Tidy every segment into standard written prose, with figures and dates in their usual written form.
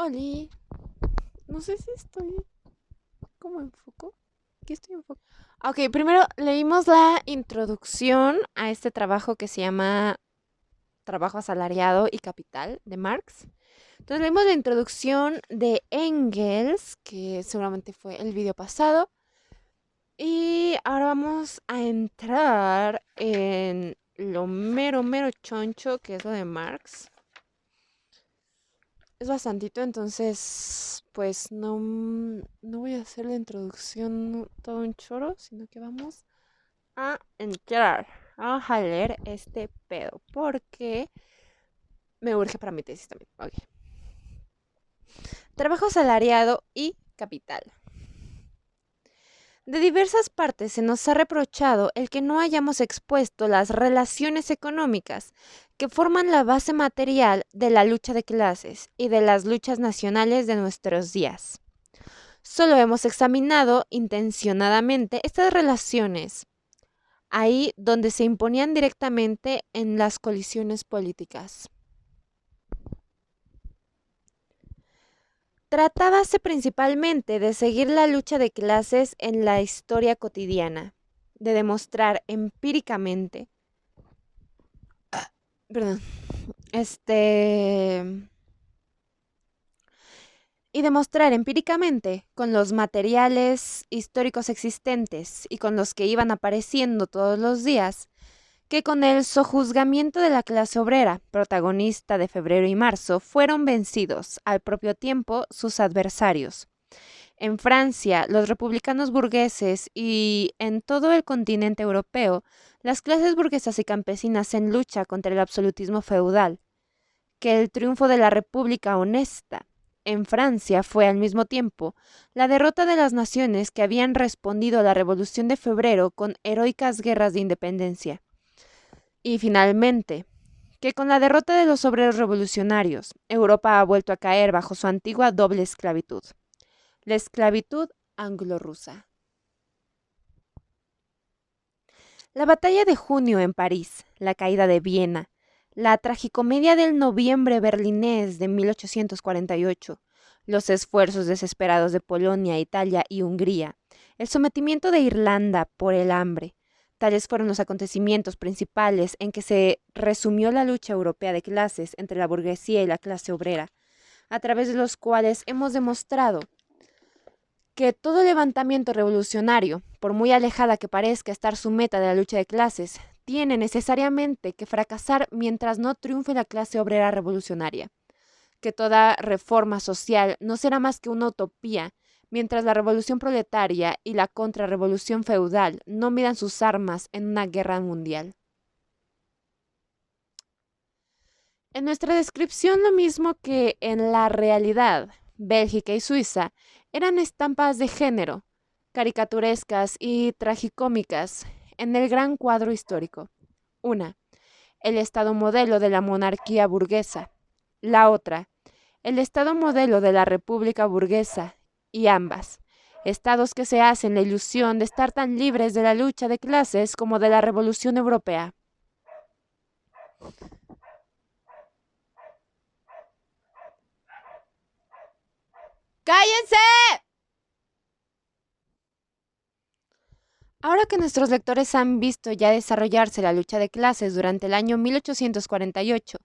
Oli, no sé si estoy como en foco. ¿Qué estoy en foco? Ok, primero leímos la introducción a este trabajo que se llama Trabajo asalariado y capital de Marx. Entonces leímos la introducción de Engels, que seguramente fue el video pasado. Y ahora vamos a entrar en lo mero, mero choncho, que es lo de Marx. Es bastantito, entonces, pues no voy a hacer la introducción todo un choro, sino que vamos a entrar. Vamos a leer este pedo, porque me urge para mi tesis también. Ok. Trabajo asalariado y capital. De diversas partes se nos ha reprochado el que no hayamos expuesto las relaciones económicas que forman la base material de la lucha de clases y de las luchas nacionales de nuestros días. Solo hemos examinado intencionadamente estas relaciones, ahí donde se imponían directamente en las colisiones políticas. Tratábase principalmente de seguir la lucha de clases en la historia cotidiana, de demostrar empíricamente, perdón, este, y demostrar empíricamente con los materiales históricos existentes y con los que iban apareciendo todos los días, que con el sojuzgamiento de la clase obrera, protagonista de febrero y marzo, fueron vencidos al propio tiempo sus adversarios. En Francia, los republicanos burgueses y en todo el continente europeo, las clases burguesas y campesinas en lucha contra el absolutismo feudal, que el triunfo de la República honesta en Francia fue al mismo tiempo la derrota de las naciones que habían respondido a la Revolución de Febrero con heroicas guerras de independencia. Y finalmente, que con la derrota de los obreros revolucionarios, Europa ha vuelto a caer bajo su antigua doble esclavitud, la esclavitud anglo-rusa. La batalla de junio en París, la caída de Viena, la tragicomedia del noviembre berlinés de 1848, los esfuerzos desesperados de Polonia, Italia y Hungría, el sometimiento de Irlanda por el hambre. Tales fueron los acontecimientos principales en que se resumió la lucha europea de clases entre la burguesía y la clase obrera, a través de los cuales hemos demostrado que todo levantamiento revolucionario, por muy alejada que parezca estar su meta de la lucha de clases, tiene necesariamente que fracasar mientras no triunfe la clase obrera revolucionaria, que toda reforma social no será más que una utopía mientras la revolución proletaria y la contrarrevolución feudal no midan sus armas en una guerra mundial. En nuestra descripción, lo mismo que en la realidad, Bélgica y Suiza eran estampas de género, caricaturescas y tragicómicas en el gran cuadro histórico. Una, el Estado modelo de la monarquía burguesa. La otra, el Estado modelo de la República burguesa. Y ambas, estados que se hacen la ilusión de estar tan libres de la lucha de clases como de la Revolución Europea. ¡Cállense! Ahora que nuestros lectores han visto ya desarrollarse la lucha de clases durante el año 1848,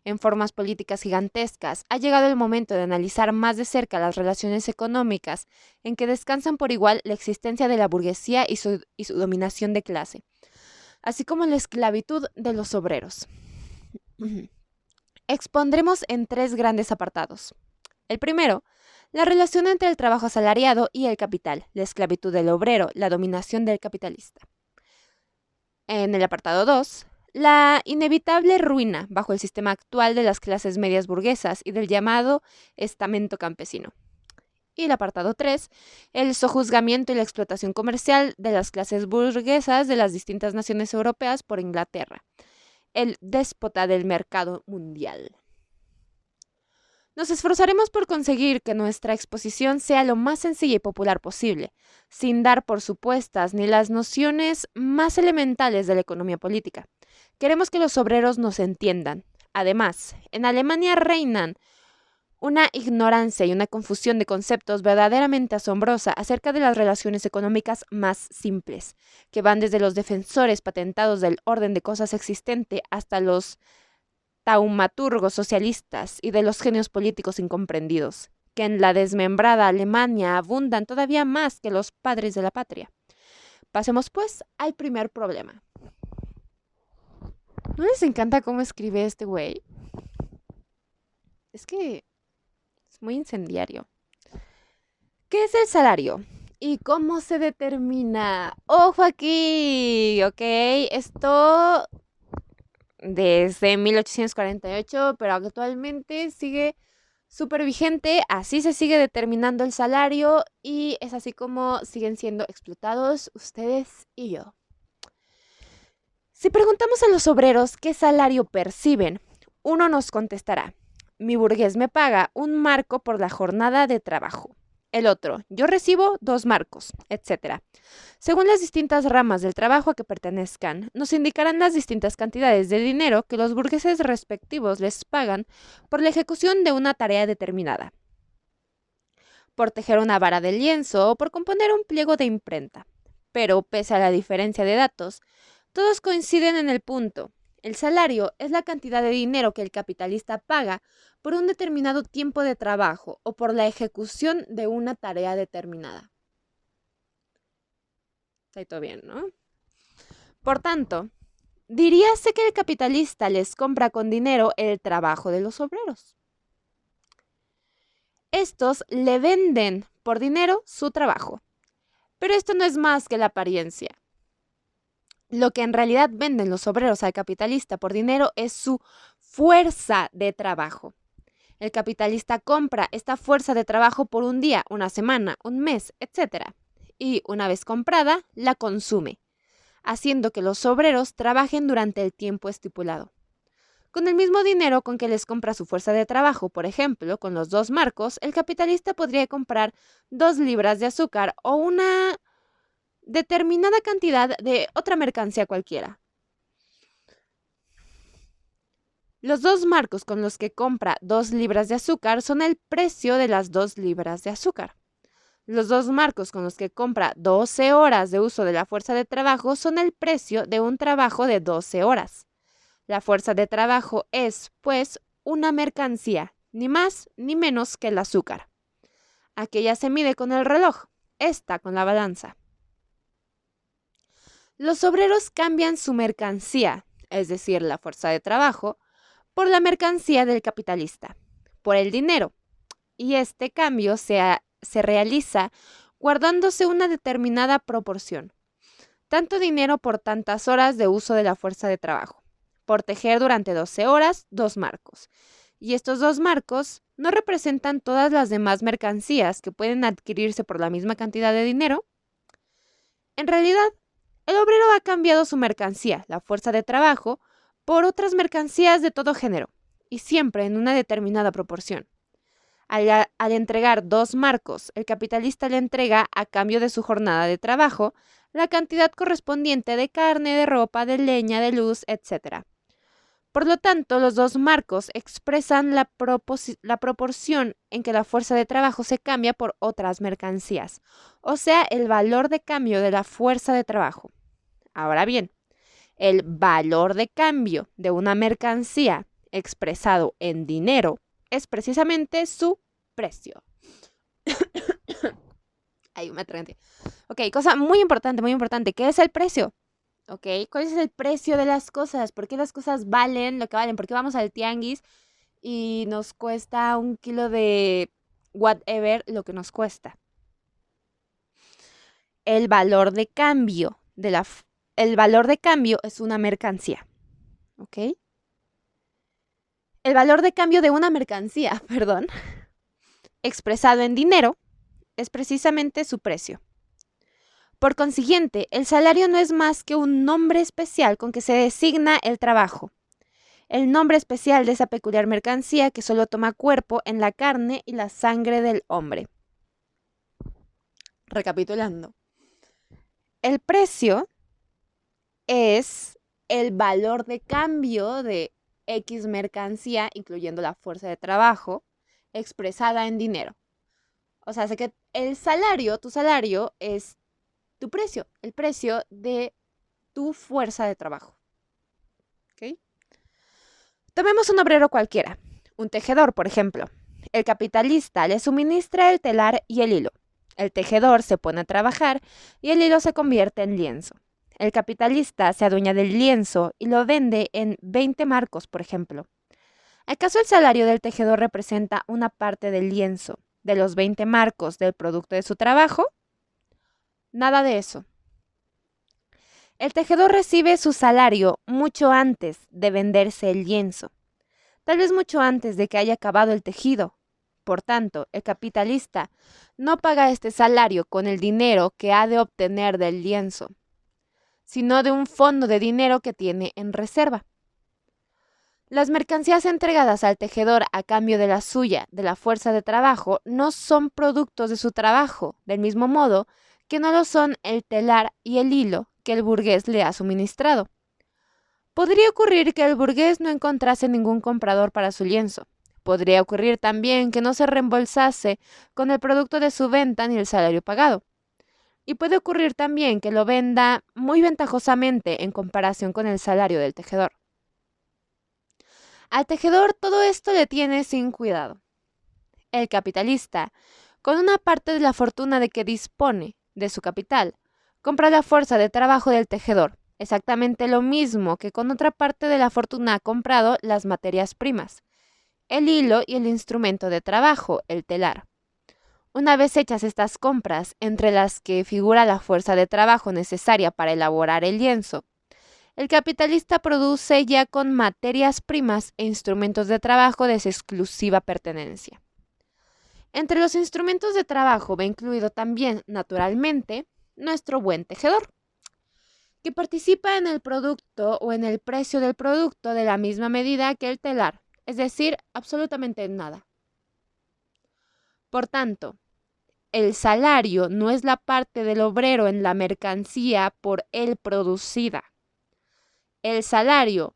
en formas políticas gigantescas, ha llegado el momento de analizar más de cerca las relaciones económicas en que descansan por igual la existencia de la burguesía y su dominación de clase, así como la esclavitud de los obreros. Expondremos en tres grandes apartados. El primero, la relación entre el trabajo asalariado y el capital, la esclavitud del obrero, la dominación del capitalista. En el apartado 2, la inevitable ruina bajo el sistema actual de las clases medias burguesas y del llamado estamento campesino. Y el apartado 3, el sojuzgamiento y la explotación comercial de las clases burguesas de las distintas naciones europeas por Inglaterra, el déspota del mercado mundial. Nos esforzaremos por conseguir que nuestra exposición sea lo más sencilla y popular posible, sin dar por supuestas ni las nociones más elementales de la economía política. Queremos que los obreros nos entiendan. Además, en Alemania reinan una ignorancia y una confusión de conceptos verdaderamente asombrosa acerca de las relaciones económicas más simples, que van desde los defensores patentados del orden de cosas existente hasta los taumaturgos socialistas y de los genios políticos incomprendidos, que en la desmembrada Alemania abundan todavía más que los padres de la patria. Pasemos pues al primer problema. ¿No les encanta cómo escribe este güey? Es que es muy incendiario. ¿Qué es el salario? ¿Y cómo se determina? ¡Ojo aquí! Ok, esto desde 1848, pero actualmente sigue súper vigente. Así se sigue determinando el salario y es así como siguen siendo explotados ustedes y yo. Si preguntamos a los obreros qué salario perciben, uno nos contestará: mi burgués me paga 1 marco por la jornada de trabajo. El otro: yo recibo 2 marcos, etc. Según las distintas ramas del trabajo a que pertenezcan, nos indicarán las distintas cantidades de dinero que los burgueses respectivos les pagan por la ejecución de una tarea determinada, por tejer una vara de lienzo o por componer un pliego de imprenta. Pero, pese a la diferencia de datos, todos coinciden en el punto: el salario es la cantidad de dinero que el capitalista paga por un determinado tiempo de trabajo o por la ejecución de una tarea determinada. Está todo bien, ¿no? Por tanto, diríase que el capitalista les compra con dinero el trabajo de los obreros. Estos le venden por dinero su trabajo. Pero esto no es más que la apariencia. Lo que en realidad venden los obreros al capitalista por dinero es su fuerza de trabajo. El capitalista compra esta fuerza de trabajo por un día, una semana, un mes, etc. Y una vez comprada, la consume, haciendo que los obreros trabajen durante el tiempo estipulado. Con el mismo dinero con que les compra su fuerza de trabajo, por ejemplo, con los 2 marcos, el capitalista podría comprar 2 libras de azúcar o una determinada cantidad de otra mercancía cualquiera. Los 2 marcos con los que compra 2 libras de azúcar son el precio de las 2 libras de azúcar. Los 2 marcos con los que compra 12 horas de uso de la fuerza de trabajo son el precio de un trabajo de 12 horas. La fuerza de trabajo es, pues, una mercancía, ni más ni menos que el azúcar. Aquella se mide con el reloj, esta con la balanza. Los obreros cambian su mercancía, es decir, la fuerza de trabajo, por la mercancía del capitalista, por el dinero, y este cambio se realiza guardándose una determinada proporción. Tanto dinero por tantas horas de uso de la fuerza de trabajo. Por tejer durante 12 horas, 2 marcos. Y estos 2 marcos no representan todas las demás mercancías que pueden adquirirse por la misma cantidad de dinero. En realidad, el obrero ha cambiado su mercancía, la fuerza de trabajo, por otras mercancías de todo género, y siempre en una determinada proporción. Al entregar 2 marcos, el capitalista le entrega, a cambio de su jornada de trabajo, la cantidad correspondiente de carne, de ropa, de leña, de luz, etc. Por lo tanto, los 2 marcos expresan la proporción en que la fuerza de trabajo se cambia por otras mercancías, o sea, el valor de cambio de la fuerza de trabajo. Ahora bien, el valor de cambio de una mercancía expresado en dinero es precisamente su precio. Ay, me atragante. Ok, cosa muy importante, muy importante. ¿Qué es el precio? Ok, ¿cuál es el precio de las cosas? ¿Por qué las cosas valen lo que valen? ¿Por qué vamos al tianguis y nos cuesta 1 kilo de whatever lo que nos cuesta? El valor de cambio el valor de cambio es una mercancía. ¿Ok? El valor de cambio de una mercancía, perdón, expresado en dinero, es precisamente su precio. Por consiguiente, el salario no es más que un nombre especial con que se designa el trabajo. El nombre especial de esa peculiar mercancía que solo toma cuerpo en la carne y la sangre del hombre. Recapitulando. El precio es el valor de cambio de X mercancía, incluyendo la fuerza de trabajo, expresada en dinero. O sea, sé que el salario, tu salario es tu precio, el precio de tu fuerza de trabajo. ¿Ok? Tomemos un obrero cualquiera, un tejedor, por ejemplo. El capitalista le suministra el telar y el hilo. El tejedor se pone a trabajar y el hilo se convierte en lienzo. El capitalista se adueña del lienzo y lo vende en 20 marcos, por ejemplo. ¿Acaso el salario del tejedor representa una parte del lienzo, de los 20 marcos del producto de su trabajo? Nada de eso. El tejedor recibe su salario mucho antes de venderse el lienzo, tal vez mucho antes de que haya acabado el tejido. Por tanto, el capitalista no paga este salario con el dinero que ha de obtener del lienzo, sino de un fondo de dinero que tiene en reserva. Las mercancías entregadas al tejedor a cambio de la suya, de la fuerza de trabajo, no son productos de su trabajo, del mismo modo que no lo son el telar y el hilo que el burgués le ha suministrado. Podría ocurrir que el burgués no encontrase ningún comprador para su lienzo. Podría ocurrir también que no se reembolsase con el producto de su venta ni el salario pagado. Y puede ocurrir también que lo venda muy ventajosamente en comparación con el salario del tejedor. Al tejedor todo esto le tiene sin cuidado. El capitalista, con una parte de la fortuna de que dispone de su capital, compra la fuerza de trabajo del tejedor, exactamente lo mismo que con otra parte de la fortuna ha comprado las materias primas, el hilo y el instrumento de trabajo, el telar. Una vez hechas estas compras, entre las que figura la fuerza de trabajo necesaria para elaborar el lienzo, el capitalista produce ya con materias primas e instrumentos de trabajo de su exclusiva pertenencia. Entre los instrumentos de trabajo va incluido también, naturalmente, nuestro buen tejedor, que participa en el producto o en el precio del producto de la misma medida que el telar, es decir, absolutamente en nada. Por tanto, el salario no es la parte del obrero en la mercancía por él producida. El salario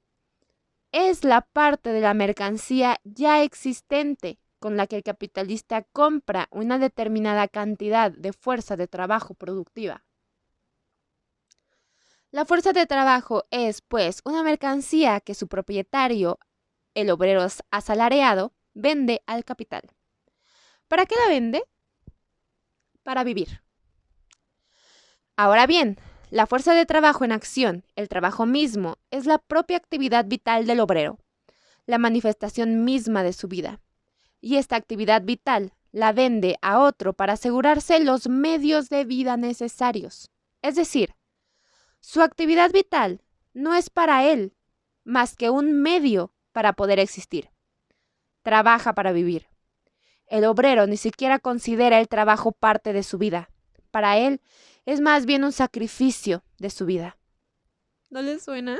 es la parte de la mercancía ya existente con la que el capitalista compra una determinada cantidad de fuerza de trabajo productiva. La fuerza de trabajo es, pues, una mercancía que su propietario, el obrero asalariado, vende al capital. ¿Para qué la vende? Para vivir. Ahora bien, la fuerza de trabajo en acción, el trabajo mismo, es la propia actividad vital del obrero, la manifestación misma de su vida. Y esta actividad vital la vende a otro para asegurarse los medios de vida necesarios. Es decir, su actividad vital no es para él más que un medio para poder existir. Trabaja para vivir. El obrero ni siquiera considera el trabajo parte de su vida. Para él es más bien un sacrificio de su vida. ¿No le suena?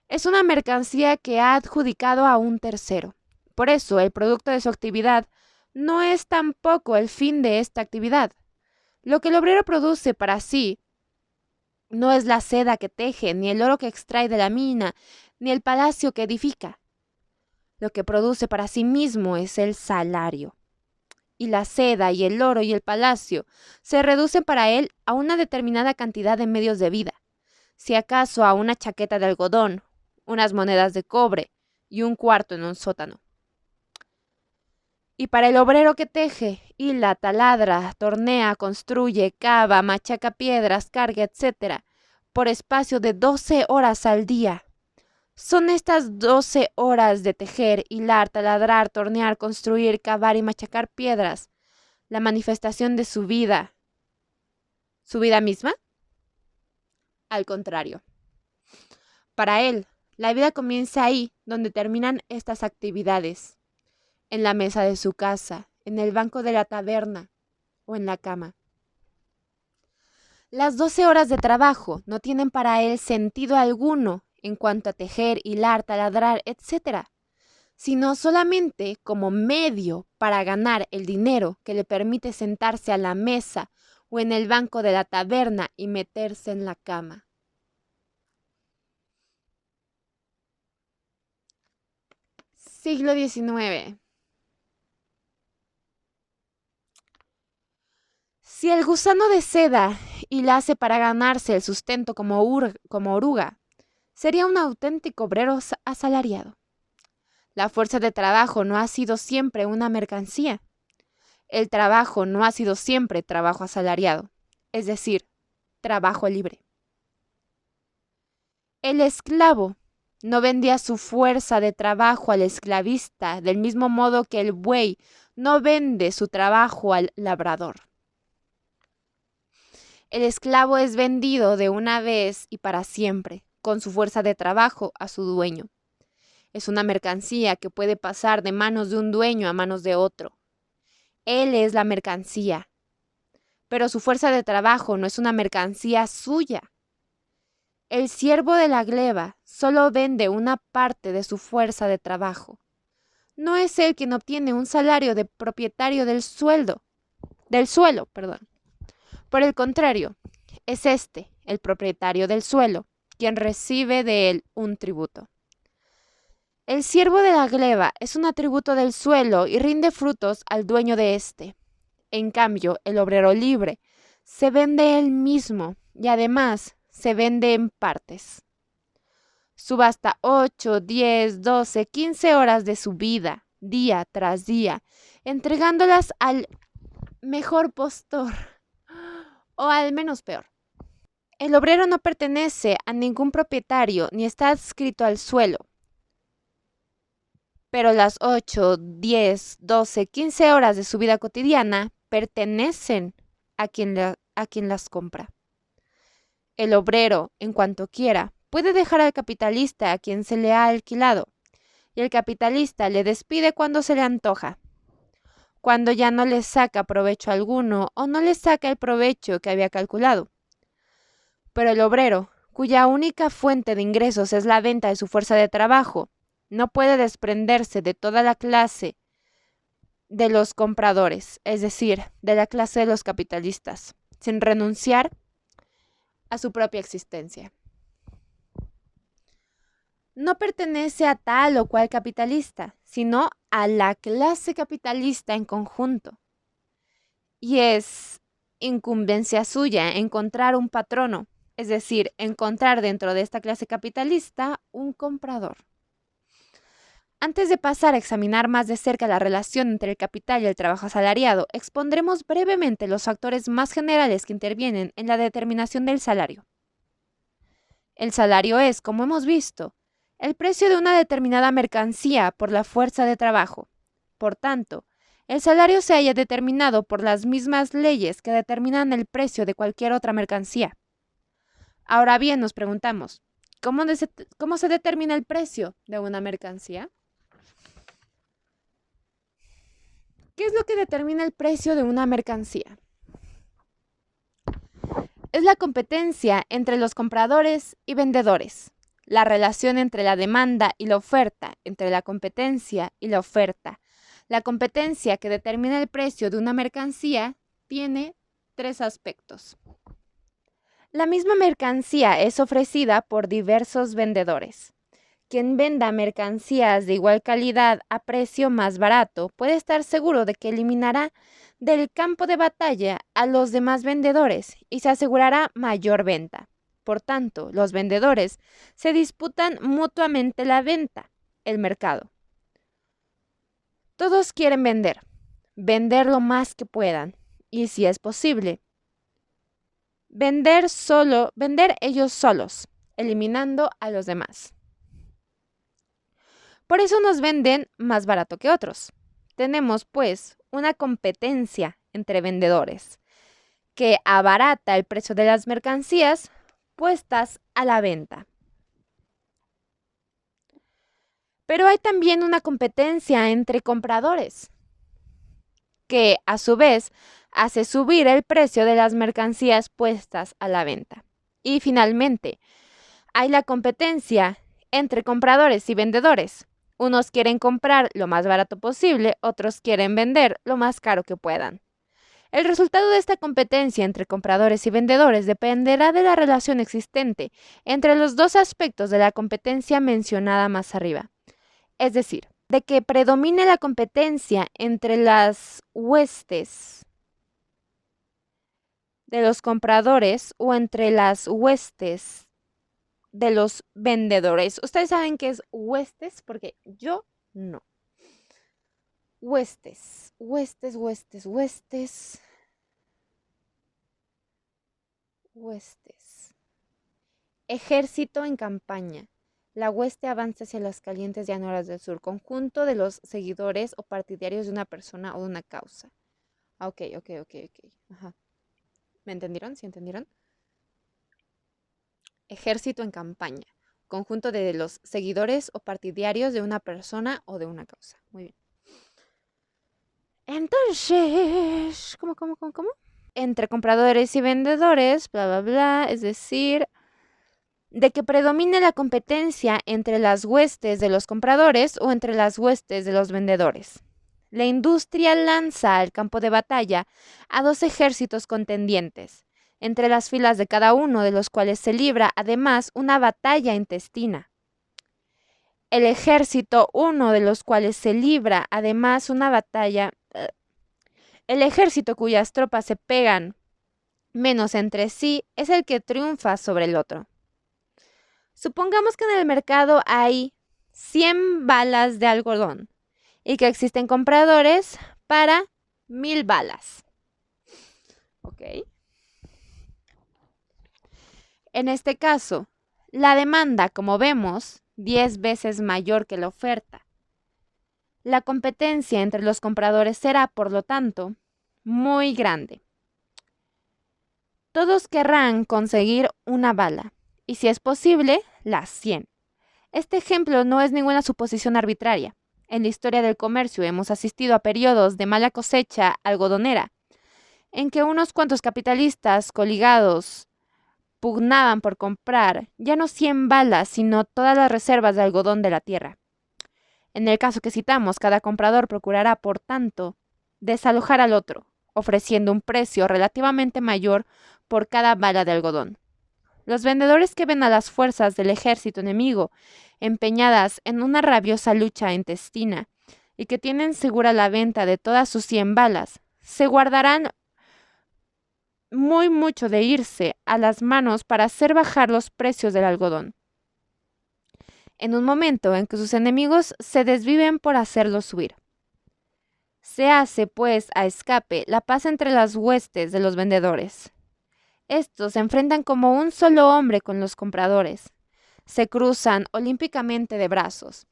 Es una mercancía que ha adjudicado a un tercero. Por eso, el producto de su actividad no es tampoco el fin de esta actividad. Lo que el obrero produce para sí no es la seda que teje, ni el oro que extrae de la mina, ni el palacio que edifica. Lo que produce para sí mismo es el salario. Y la seda y el oro y el palacio se reducen para él a una determinada cantidad de medios de vida, si acaso a una chaqueta de algodón, unas monedas de cobre y un cuarto en un sótano. Y para el obrero que teje, hila, taladra, tornea, construye, cava, machaca piedras, carga, etc., por espacio de 12 horas al día. Son estas 12 horas de tejer, hilar, taladrar, tornear, construir, cavar y machacar piedras la manifestación de su vida. ¿Su vida misma? Al contrario. Para él, la vida comienza ahí donde terminan estas actividades. En la mesa de su casa, en el banco de la taberna o en la cama. Las 12 horas de trabajo no tienen para él sentido alguno en cuanto a tejer, hilar, taladrar, etc., sino solamente como medio para ganar el dinero que le permite sentarse a la mesa o en el banco de la taberna y meterse en la cama. Siglo XIX. Si el gusano de seda y la hace para ganarse el sustento como oruga, sería un auténtico obrero asalariado. La fuerza de trabajo no ha sido siempre una mercancía. El trabajo no ha sido siempre trabajo asalariado, es decir, trabajo libre. El esclavo no vendía su fuerza de trabajo al esclavista, del mismo modo que el buey no vende su trabajo al labrador. El esclavo es vendido de una vez y para siempre, con su fuerza de trabajo, a su dueño. Es una mercancía que puede pasar de manos de un dueño a manos de otro. Él es la mercancía, pero su fuerza de trabajo no es una mercancía suya. El siervo de la gleba solo vende una parte de su fuerza de trabajo. No es él quien obtiene un salario de propietario del suelo. Por el contrario, es este, el propietario del suelo, quien recibe de él un tributo. El siervo de la gleba es un atributo del suelo y rinde frutos al dueño de éste. En cambio, el obrero libre se vende él mismo y además se vende en partes. Subasta 8, 10, 12, 15 horas de su vida, día tras día, entregándolas al mejor postor o al menos peor. El obrero no pertenece a ningún propietario ni está adscrito al suelo. Pero las 8, 10, 12, 15 horas de su vida cotidiana pertenecen a quien las compra. El obrero, en cuanto quiera, puede dejar al capitalista a quien se le ha alquilado, y el capitalista le despide cuando se le antoja, cuando ya no le saca provecho alguno o no le saca el provecho que había calculado. Pero el obrero, cuya única fuente de ingresos es la venta de su fuerza de trabajo, no puede desprenderse de toda la clase de los compradores, es decir, de la clase de los capitalistas, sin renunciar a su propia existencia. No pertenece a tal o cual capitalista, sino a la clase capitalista en conjunto. Y es incumbencia suya encontrar un patrono, es decir, encontrar dentro de esta clase capitalista un comprador. Antes de pasar a examinar más de cerca la relación entre el capital y el trabajo asalariado, expondremos brevemente los factores más generales que intervienen en la determinación del salario. El salario es, como hemos visto, el precio de una determinada mercancía por la fuerza de trabajo. Por tanto, el salario se halla determinado por las mismas leyes que determinan el precio de cualquier otra mercancía. Ahora bien, nos preguntamos, ¿cómo se determina el precio de una mercancía? ¿Qué es lo que determina el precio de una mercancía? Es la competencia entre los compradores y vendedores, la relación entre la demanda y la oferta, entre la competencia y la oferta. La competencia que determina el precio de una mercancía tiene 3 aspectos. La misma mercancía es ofrecida por diversos vendedores. Quien venda mercancías de igual calidad a precio más barato puede estar seguro de que eliminará del campo de batalla a los demás vendedores y se asegurará mayor venta. Por tanto, los vendedores se disputan mutuamente la venta, el mercado. Todos quieren vender lo más que puedan y, si es posible, vender ellos solos, eliminando a los demás. Por eso nos venden más barato que otros. Tenemos, pues, una competencia entre vendedores que abarata el precio de las mercancías puestas a la venta. Pero hay también una competencia entre compradores que, a su vez, hace subir el precio de las mercancías puestas a la venta. Y finalmente, hay la competencia entre compradores y vendedores. Unos quieren comprar lo más barato posible, otros quieren vender lo más caro que puedan. El resultado de esta competencia entre compradores y vendedores dependerá de la relación existente entre los dos aspectos de la competencia mencionada más arriba. Es decir, de que predomine la competencia entre las huestes de los compradores o entre las huestes de los vendedores. ¿Ustedes saben qué es huestes? Porque yo no. Huestes, huestes, huestes, huestes, huestes. Ejército en campaña. La hueste avanza hacia las calientes llanuras del sur. Conjunto de los seguidores o partidarios de una persona o de una causa. Ok. Ajá. ¿Me entendieron? ¿Sí entendieron? Ejército en campaña. Conjunto de los seguidores o partidarios de una persona o de una causa. Muy bien. Entonces, ¿cómo? Entre compradores y vendedores, bla, bla, bla. Es decir, de que predomine la competencia entre las huestes de los compradores o entre las huestes de los vendedores. La industria lanza al campo de batalla a dos ejércitos contendientes, entre las filas de cada uno de los cuales se libra además una batalla intestina. El ejército, uno de los cuales se libra además una batalla. El ejército cuyas tropas se pegan menos entre sí es el que triunfa sobre el otro. Supongamos que en el mercado hay 100 balas de algodón y que existen compradores para 1000 balas. ¿Ok? En este caso, la demanda, como vemos, 10 veces mayor que la oferta. La competencia entre los compradores será, por lo tanto, muy grande. Todos querrán conseguir una bala, y si es posible, las 100. Este ejemplo no es ninguna suposición arbitraria. En la historia del comercio hemos asistido a periodos de mala cosecha algodonera, en que unos cuantos capitalistas coligados pugnaban por comprar ya no 100 balas, sino todas las reservas de algodón de la tierra. En el caso que citamos, cada comprador procurará, por tanto, desalojar al otro, ofreciendo un precio relativamente mayor por cada bala de algodón. Los vendedores que ven a las fuerzas del ejército enemigo empeñadas en una rabiosa lucha intestina y que tienen segura la venta de todas sus 100 balas, se guardarán muy mucho de irse a las manos para hacer bajar los precios del algodón. En un momento en que sus enemigos se desviven por hacerlos subir. Se hace, pues, a escape la paz entre las huestes de los vendedores. Estos se enfrentan como un solo hombre con los compradores. Se cruzan olímpicamente de brazos.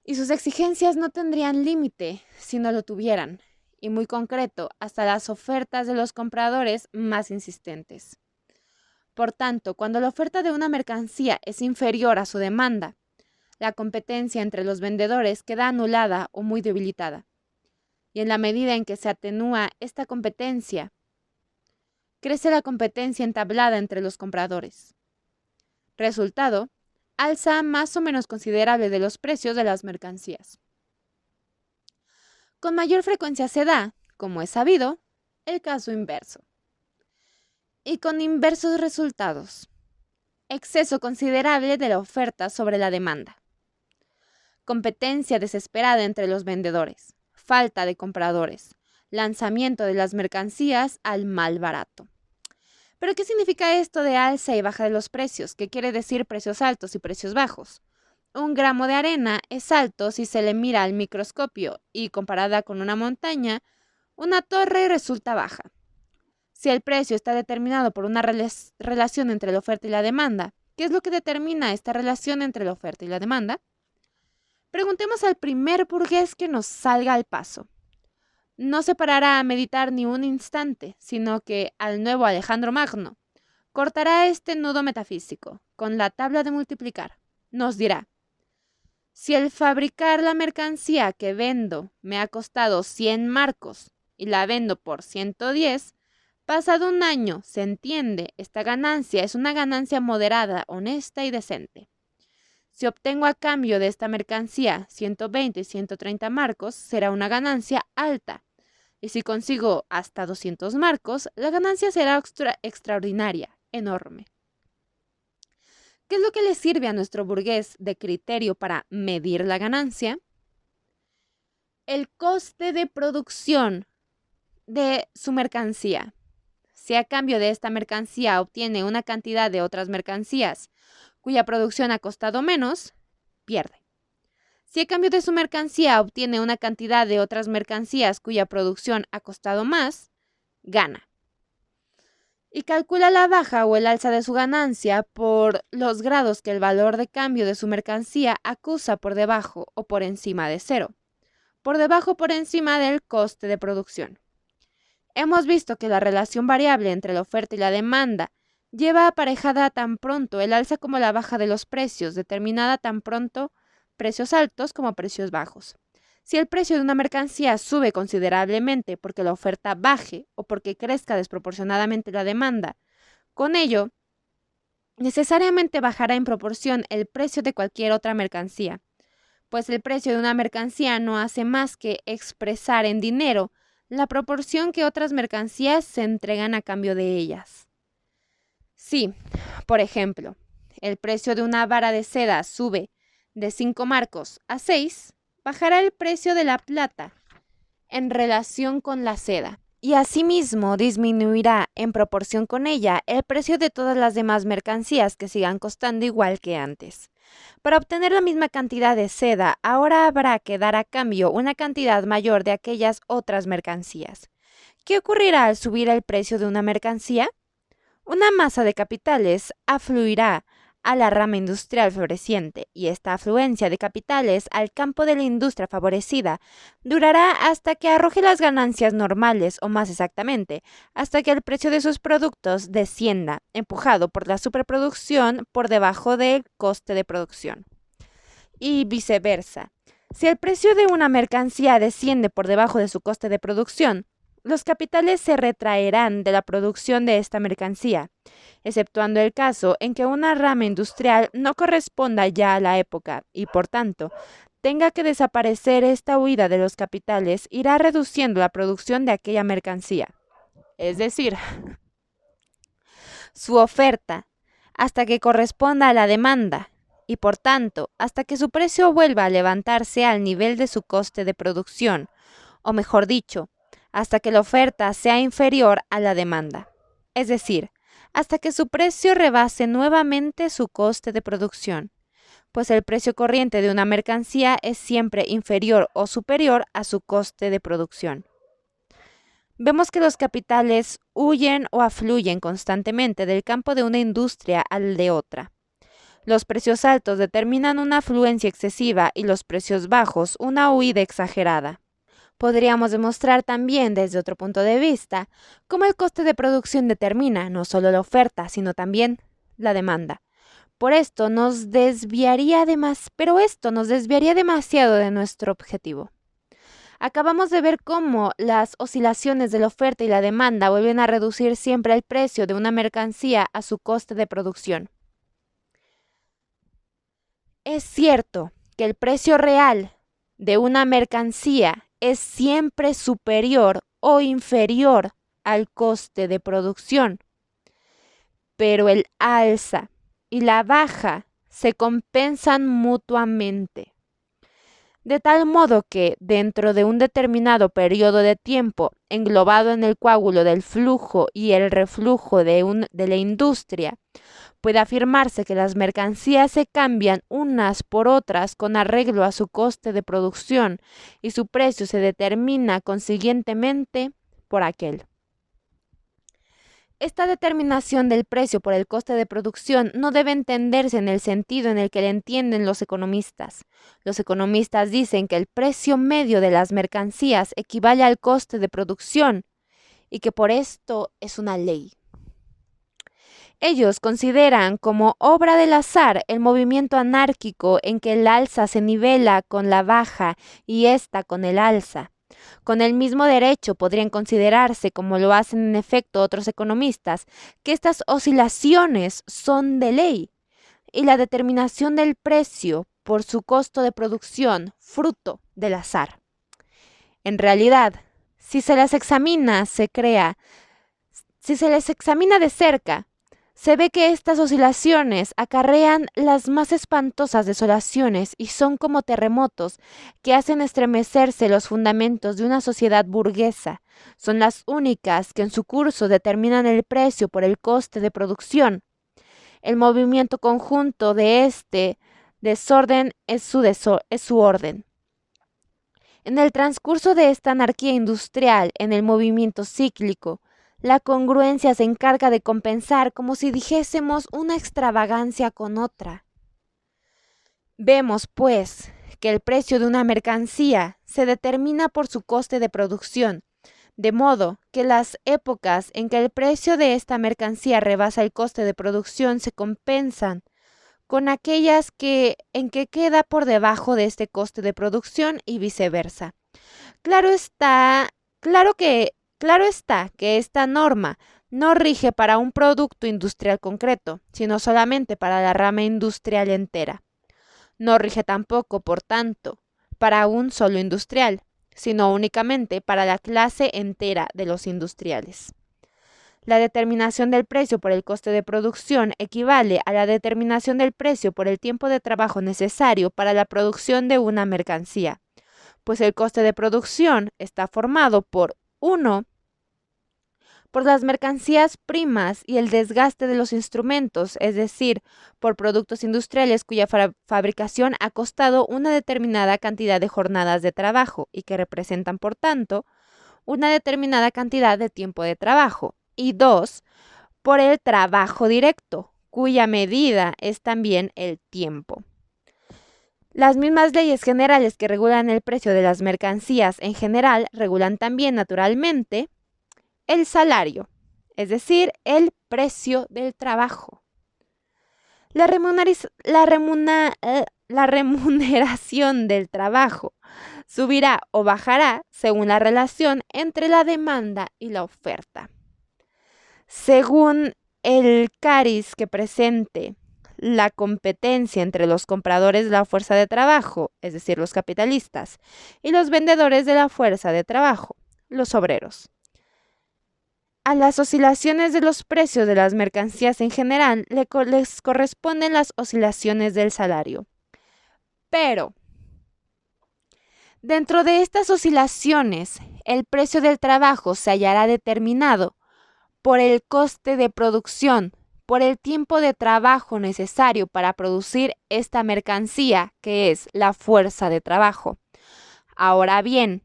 Y sus exigencias no tendrían límite si no lo tuvieran. Y muy concreto, hasta las ofertas de los compradores más insistentes. Por tanto, cuando la oferta de una mercancía es inferior a su demanda, la competencia entre los vendedores queda anulada o muy debilitada. Y en la medida en que se atenúa esta competencia, crece la competencia entablada entre los compradores. Resultado, alza más o menos considerable de los precios de las mercancías. Con mayor frecuencia se da, como es sabido, el caso inverso. Y con inversos resultados. Exceso considerable de la oferta sobre la demanda. Competencia desesperada entre los vendedores. Falta de compradores. Lanzamiento de las mercancías al mal barato. ¿Pero qué significa esto de alza y baja de los precios? ¿Qué quiere decir precios altos y precios bajos? Un gramo de arena es alto si se le mira al microscopio y comparada con una montaña, una torre resulta baja. Si el precio está determinado por una relación entre la oferta y la demanda, ¿qué es lo que determina esta relación entre la oferta y la demanda? Preguntemos al primer burgués que nos salga al paso. No se parará a meditar ni un instante, sino que al nuevo Alejandro Magno cortará este nudo metafísico con la tabla de multiplicar. Nos dirá: si el fabricar la mercancía que vendo me ha costado 100 marcos y la vendo por 110, pasado un año, se entiende, esta ganancia es una ganancia moderada, honesta y decente. Si obtengo a cambio de esta mercancía 120 y 130 marcos, será una ganancia alta. Y si consigo hasta 200 marcos, la ganancia será extraordinaria, enorme. ¿Qué es lo que le sirve a nuestro burgués de criterio para medir la ganancia? El coste de producción de su mercancía. si a cambio de esta mercancía obtiene una cantidad de otras mercancías cuya producción ha costado menos, pierde. Si a cambio de su mercancía obtiene una cantidad de otras mercancías cuya producción ha costado más, gana. Y calcula la baja o el alza de su ganancia por los grados que el valor de cambio de su mercancía acusa por debajo o por encima de cero, por debajo o por encima del coste de producción. Hemos visto que la relación variable entre la oferta y la demanda lleva aparejada tan pronto el alza como la baja de los precios, determinada tan pronto precios altos como precios bajos. Si el precio de una mercancía sube considerablemente porque la oferta baje o porque crezca desproporcionadamente la demanda, con ello, necesariamente bajará en proporción el precio de cualquier otra mercancía, pues el precio de una mercancía no hace más que expresar en dinero la proporción que otras mercancías se entregan a cambio de ellas. Si, por ejemplo, el precio de una vara de seda sube de 5 marcos a 6, bajará el precio de la plata en relación con la seda, y asimismo disminuirá en proporción con ella el precio de todas las demás mercancías que sigan costando igual que antes. Para obtener la misma cantidad de seda, ahora habrá que dar a cambio una cantidad mayor de aquellas otras mercancías. ¿Qué ocurrirá al subir el precio de una mercancía? Una masa de capitales afluirá a la rama industrial floreciente, y esta afluencia de capitales al campo de la industria favorecida durará hasta que arroje las ganancias normales, o más exactamente, hasta que el precio de sus productos descienda, empujado por la superproducción por debajo del coste de producción. Y viceversa. Si el precio de una mercancía desciende por debajo de su coste de producción, los capitales se retraerán de la producción de esta mercancía, exceptuando el caso en que una rama industrial no corresponda ya a la época y, por tanto, tenga que desaparecer. Esta huida de los capitales irá reduciendo la producción de aquella mercancía, es decir, su oferta, hasta que corresponda a la demanda y, por tanto, hasta que su precio vuelva a levantarse al nivel de su coste de producción, o mejor dicho, hasta que la oferta sea inferior a la demanda, es decir, hasta que su precio rebase nuevamente su coste de producción, pues el precio corriente de una mercancía es siempre inferior o superior a su coste de producción. Vemos que los capitales huyen o afluyen constantemente del campo de una industria al de otra. Los precios altos determinan una afluencia excesiva y los precios bajos una huida exagerada. Podríamos demostrar también desde otro punto de vista cómo el coste de producción determina no solo la oferta, sino también la demanda. Pero esto nos desviaría demasiado de nuestro objetivo. Acabamos de ver cómo las oscilaciones de la oferta y la demanda vuelven a reducir siempre el precio de una mercancía a su coste de producción. Es cierto que el precio real de una mercancía es siempre superior o inferior al coste de producción, pero el alza y la baja se compensan mutuamente, de tal modo que dentro de un determinado periodo de tiempo englobado en el coágulo del flujo y el reflujo de la industria, puede afirmarse que las mercancías se cambian unas por otras con arreglo a su coste de producción y su precio se determina consiguientemente por aquel. Esta determinación del precio por el coste de producción no debe entenderse en el sentido en el que le entienden los economistas. Los economistas dicen que el precio medio de las mercancías equivale al coste de producción y que por esto es una ley. Ellos consideran como obra del azar el movimiento anárquico en que el alza se nivela con la baja y ésta con el alza. Con el mismo derecho podrían considerarse, como lo hacen en efecto otros economistas, que estas oscilaciones son de ley y la determinación del precio por su costo de producción fruto del azar. En realidad, si se les examina de cerca, Se ve que estas oscilaciones acarrean las más espantosas desolaciones y son como terremotos que hacen estremecerse los fundamentos de una sociedad burguesa. Son las únicas que en su curso determinan el precio por el coste de producción. El movimiento conjunto de este desorden es su orden. En el transcurso de esta anarquía industrial, en el movimiento cíclico, la congruencia se encarga de compensar como si dijésemos una extravagancia con otra. Vemos, pues, que el precio de una mercancía se determina por su coste de producción, de modo que las épocas en que el precio de esta mercancía rebasa el coste de producción se compensan con aquellas en que queda por debajo de este coste de producción y viceversa. Claro está, claro está que esta norma no rige para un producto industrial concreto, sino solamente para la rama industrial entera. No rige tampoco, por tanto, para un solo industrial, sino únicamente para la clase entera de los industriales. La determinación del precio por el coste de producción equivale a la determinación del precio por el tiempo de trabajo necesario para la producción de una mercancía, pues el coste de producción está formado por 1. Por las mercancías primas y el desgaste de los instrumentos, es decir, por productos industriales cuya fabricación ha costado una determinada cantidad de jornadas de trabajo y que representan, por tanto, una determinada cantidad de tiempo de trabajo. Y 2, por el trabajo directo, cuya medida es también el tiempo. Las mismas leyes generales que regulan el precio de las mercancías en general regulan también, naturalmente, el salario, es decir, el precio del trabajo. La remuneración del trabajo subirá o bajará según la relación entre la demanda y la oferta. Según el cariz que presente la competencia entre los compradores de la fuerza de trabajo, es decir, los capitalistas, y los vendedores de la fuerza de trabajo, los obreros. A las oscilaciones de los precios de las mercancías en general les corresponden las oscilaciones del salario. Pero, dentro de estas oscilaciones, el precio del trabajo se hallará determinado por el coste de producción, por el tiempo de trabajo necesario para producir esta mercancía, que es la fuerza de trabajo. Ahora bien,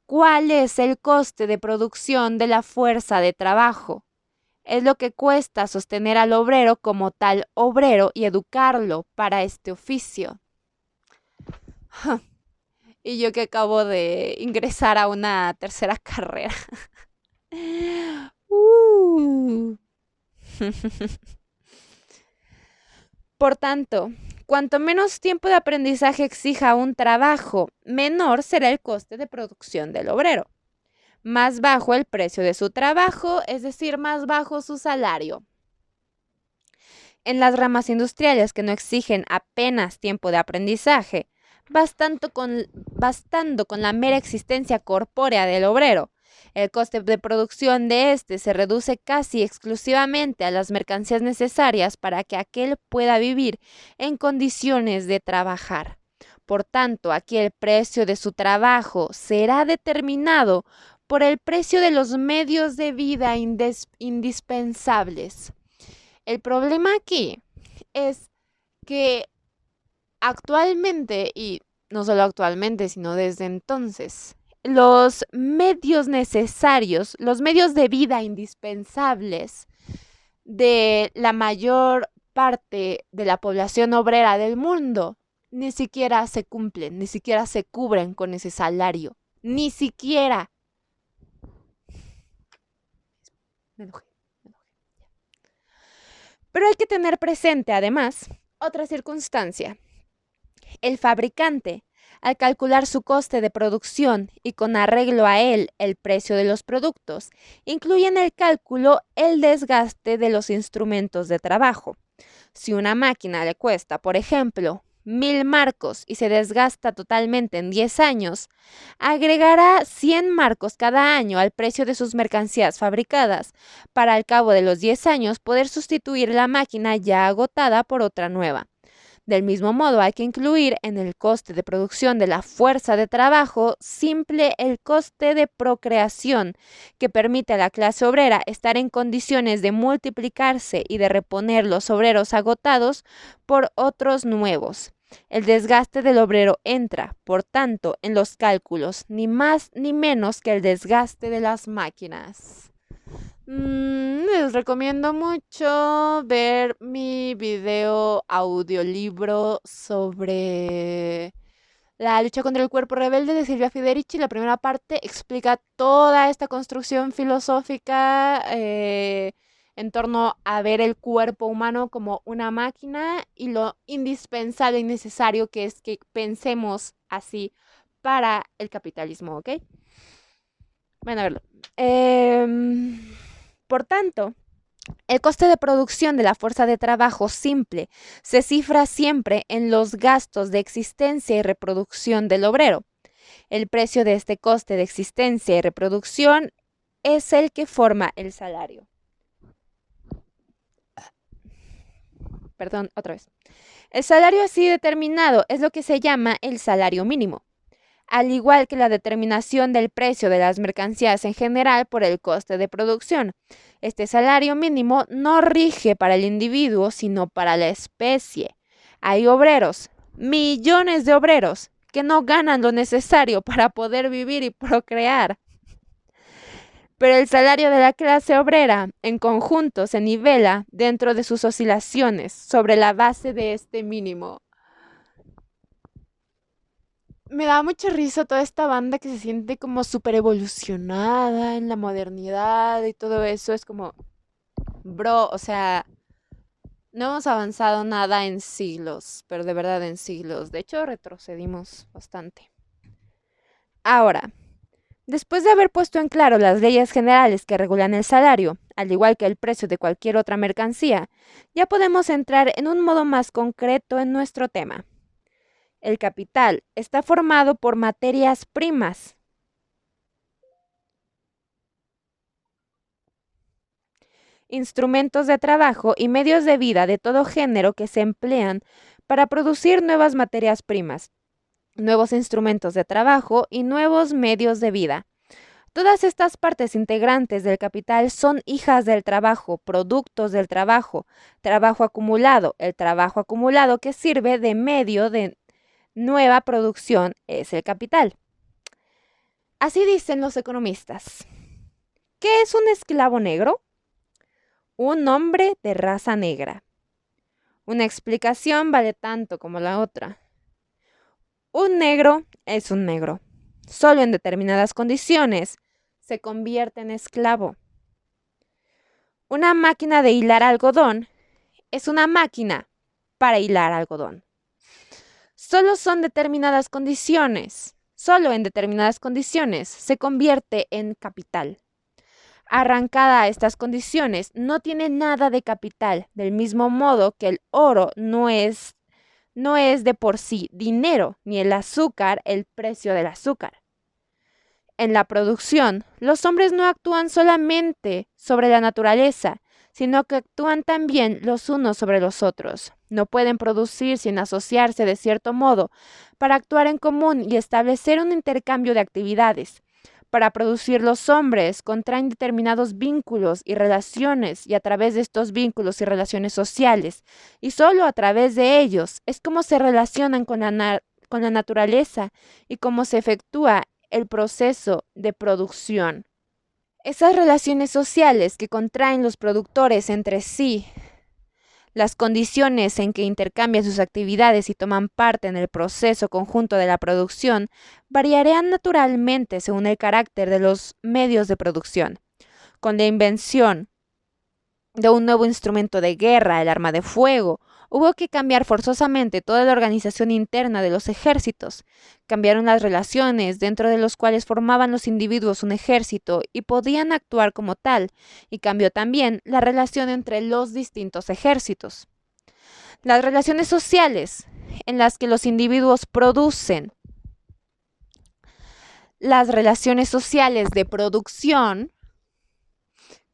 ¿cuál es el coste de producción de la fuerza de trabajo? Es lo que cuesta sostener al obrero como tal obrero y educarlo para este oficio. Y yo que acabo de ingresar a una tercera carrera. Por tanto, cuanto menos tiempo de aprendizaje exija un trabajo, menor será el coste de producción del obrero. Más bajo el precio de su trabajo, es decir, más bajo su salario. En las ramas industriales que no exigen apenas tiempo de aprendizaje, bastando con la mera existencia corpórea del obrero, el coste de producción de éste se reduce casi exclusivamente a las mercancías necesarias para que aquél pueda vivir en condiciones de trabajar. Por tanto, aquí el precio de su trabajo será determinado por el precio de los medios de vida indispensables. El problema aquí es que actualmente, y no solo actualmente, sino desde entonces, los medios necesarios, los medios de vida indispensables de la mayor parte de la población obrera del mundo ni siquiera se cumplen, ni siquiera se cubren con ese salario, ni siquiera. Me enojé. Pero hay que tener presente, además, otra circunstancia. El fabricante, al calcular su coste de producción y con arreglo a él el precio de los productos, incluye en el cálculo el desgaste de los instrumentos de trabajo. Si una máquina le cuesta, por ejemplo, 1.000 marcos y se desgasta totalmente en 10 años, agregará 100 marcos cada año al precio de sus mercancías fabricadas, para al cabo de los 10 años poder sustituir la máquina ya agotada por otra nueva. Del mismo modo, hay que incluir en el coste de producción de la fuerza de trabajo simple el coste de procreación, que permite a la clase obrera estar en condiciones de multiplicarse y de reponer los obreros agotados por otros nuevos. El desgaste del obrero entra, por tanto, en los cálculos, ni más ni menos que el desgaste de las máquinas. Les recomiendo mucho ver mi video audiolibro sobre la lucha contra el cuerpo rebelde de Silvia Federici. La primera parte explica toda esta construcción filosófica en torno a ver el cuerpo humano como una máquina y lo indispensable y necesario que es que pensemos así para el capitalismo, ¿ok? Bueno, a verlo. Por tanto, el coste de producción de la fuerza de trabajo simple se cifra siempre en los gastos de existencia y reproducción del obrero. El precio de este coste de existencia y reproducción es el que forma el salario. Perdón, otra vez. El salario así determinado es lo que se llama el salario mínimo, al igual que la determinación del precio de las mercancías en general por el coste de producción. Este salario mínimo no rige para el individuo, sino para la especie. Hay obreros, millones de obreros, que no ganan lo necesario para poder vivir y procrear. Pero el salario de la clase obrera, en conjunto, se nivela dentro de sus oscilaciones sobre la base de este mínimo. Me da mucha risa toda esta banda que se siente como súper evolucionada en la modernidad y todo eso. Es como, bro, o sea, no hemos avanzado nada en siglos, pero de verdad en siglos. De hecho, retrocedimos bastante. Ahora, después de haber puesto en claro las leyes generales que regulan el salario, al igual que el precio de cualquier otra mercancía, ya podemos entrar en un modo más concreto en nuestro tema. El capital está formado por materias primas, instrumentos de trabajo y medios de vida de todo género que se emplean para producir nuevas materias primas, nuevos instrumentos de trabajo y nuevos medios de vida. Todas estas partes integrantes del capital son hijas del trabajo, productos del trabajo, trabajo acumulado. El trabajo acumulado que sirve de medio de nueva producción es el capital. Así dicen los economistas. ¿Qué es un esclavo negro? Un hombre de raza negra. Una explicación vale tanto como la otra. Un negro es un negro. Solo en determinadas condiciones se convierte en esclavo. Una máquina de hilar algodón es una máquina para hilar algodón. Solo en determinadas condiciones se convierte en capital. Arrancada a estas condiciones, no tiene nada de capital, del mismo modo que el oro no es de por sí dinero, ni el azúcar el precio del azúcar. En la producción, los hombres no actúan solamente sobre la naturaleza, sino que actúan también los unos sobre los otros. No pueden producir sin asociarse de cierto modo para actuar en común y establecer un intercambio de actividades. Para producir, los hombres contraen determinados vínculos y relaciones, y a través de estos vínculos y relaciones sociales, y solo a través de ellos, es como se relacionan con la naturaleza y cómo se efectúa el proceso de producción. Esas relaciones sociales que contraen los productores entre sí, las condiciones en que intercambian sus actividades y toman parte en el proceso conjunto de la producción, variarán naturalmente según el carácter de los medios de producción. Con la invención de un nuevo instrumento de guerra, el arma de fuego, hubo que cambiar forzosamente toda la organización interna de los ejércitos. Cambiaron las relaciones dentro de los cuales formaban los individuos un ejército y podían actuar como tal, y cambió también la relación entre los distintos ejércitos. Las relaciones sociales en las que los individuos producen. Las relaciones sociales de producción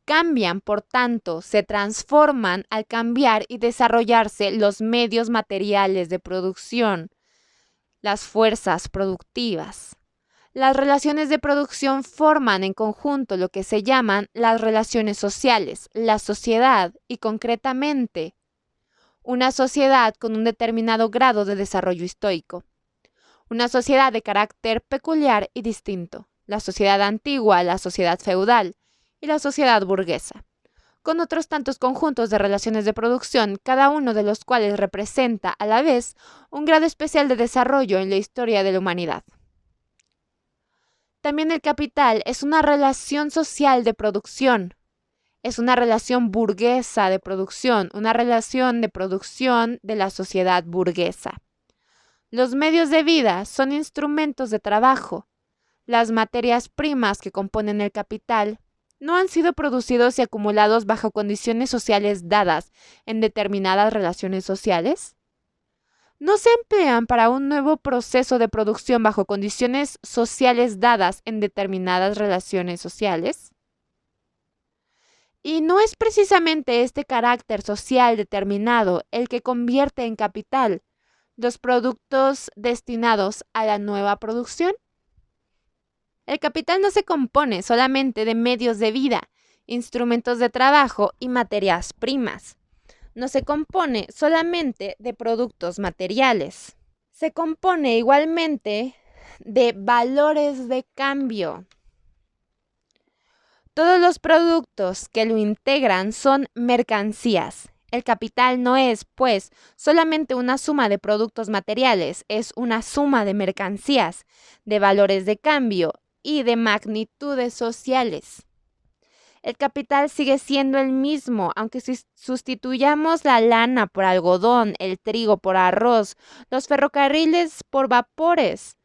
cambian, por tanto, se transforman al cambiar y desarrollarse los medios materiales de producción, las fuerzas productivas. Las relaciones de producción forman en conjunto lo que se llaman las relaciones sociales, la sociedad y concretamente una sociedad con un determinado grado de desarrollo histórico. Una sociedad de carácter peculiar y distinto, la sociedad antigua, la sociedad feudal y la sociedad burguesa, con otros tantos conjuntos de relaciones de producción, cada uno de los cuales representa a la vez un grado especial de desarrollo en la historia de la humanidad. También el capital es una relación social de producción, es una relación burguesa de producción, una relación de producción de la sociedad burguesa. Los medios de vida son instrumentos de trabajo. Las materias primas que componen el capital no han sido producidos y acumulados bajo condiciones sociales dadas en determinadas relaciones sociales. ¿No se emplean para un nuevo proceso de producción bajo condiciones sociales dadas en determinadas relaciones sociales? Y no es precisamente este carácter social determinado el que convierte en capital los productos destinados a la nueva producción. El capital no se compone solamente de medios de vida, instrumentos de trabajo y materias primas. No se compone solamente de productos materiales. Se compone igualmente de valores de cambio. Todos los productos que lo integran son mercancías. El capital no es, pues, solamente una suma de productos materiales, es una suma de mercancías, de valores de cambio y de magnitudes sociales. El capital sigue siendo el mismo, aunque si sustituyamos la lana por algodón, el trigo por arroz, los ferrocarriles por vapores,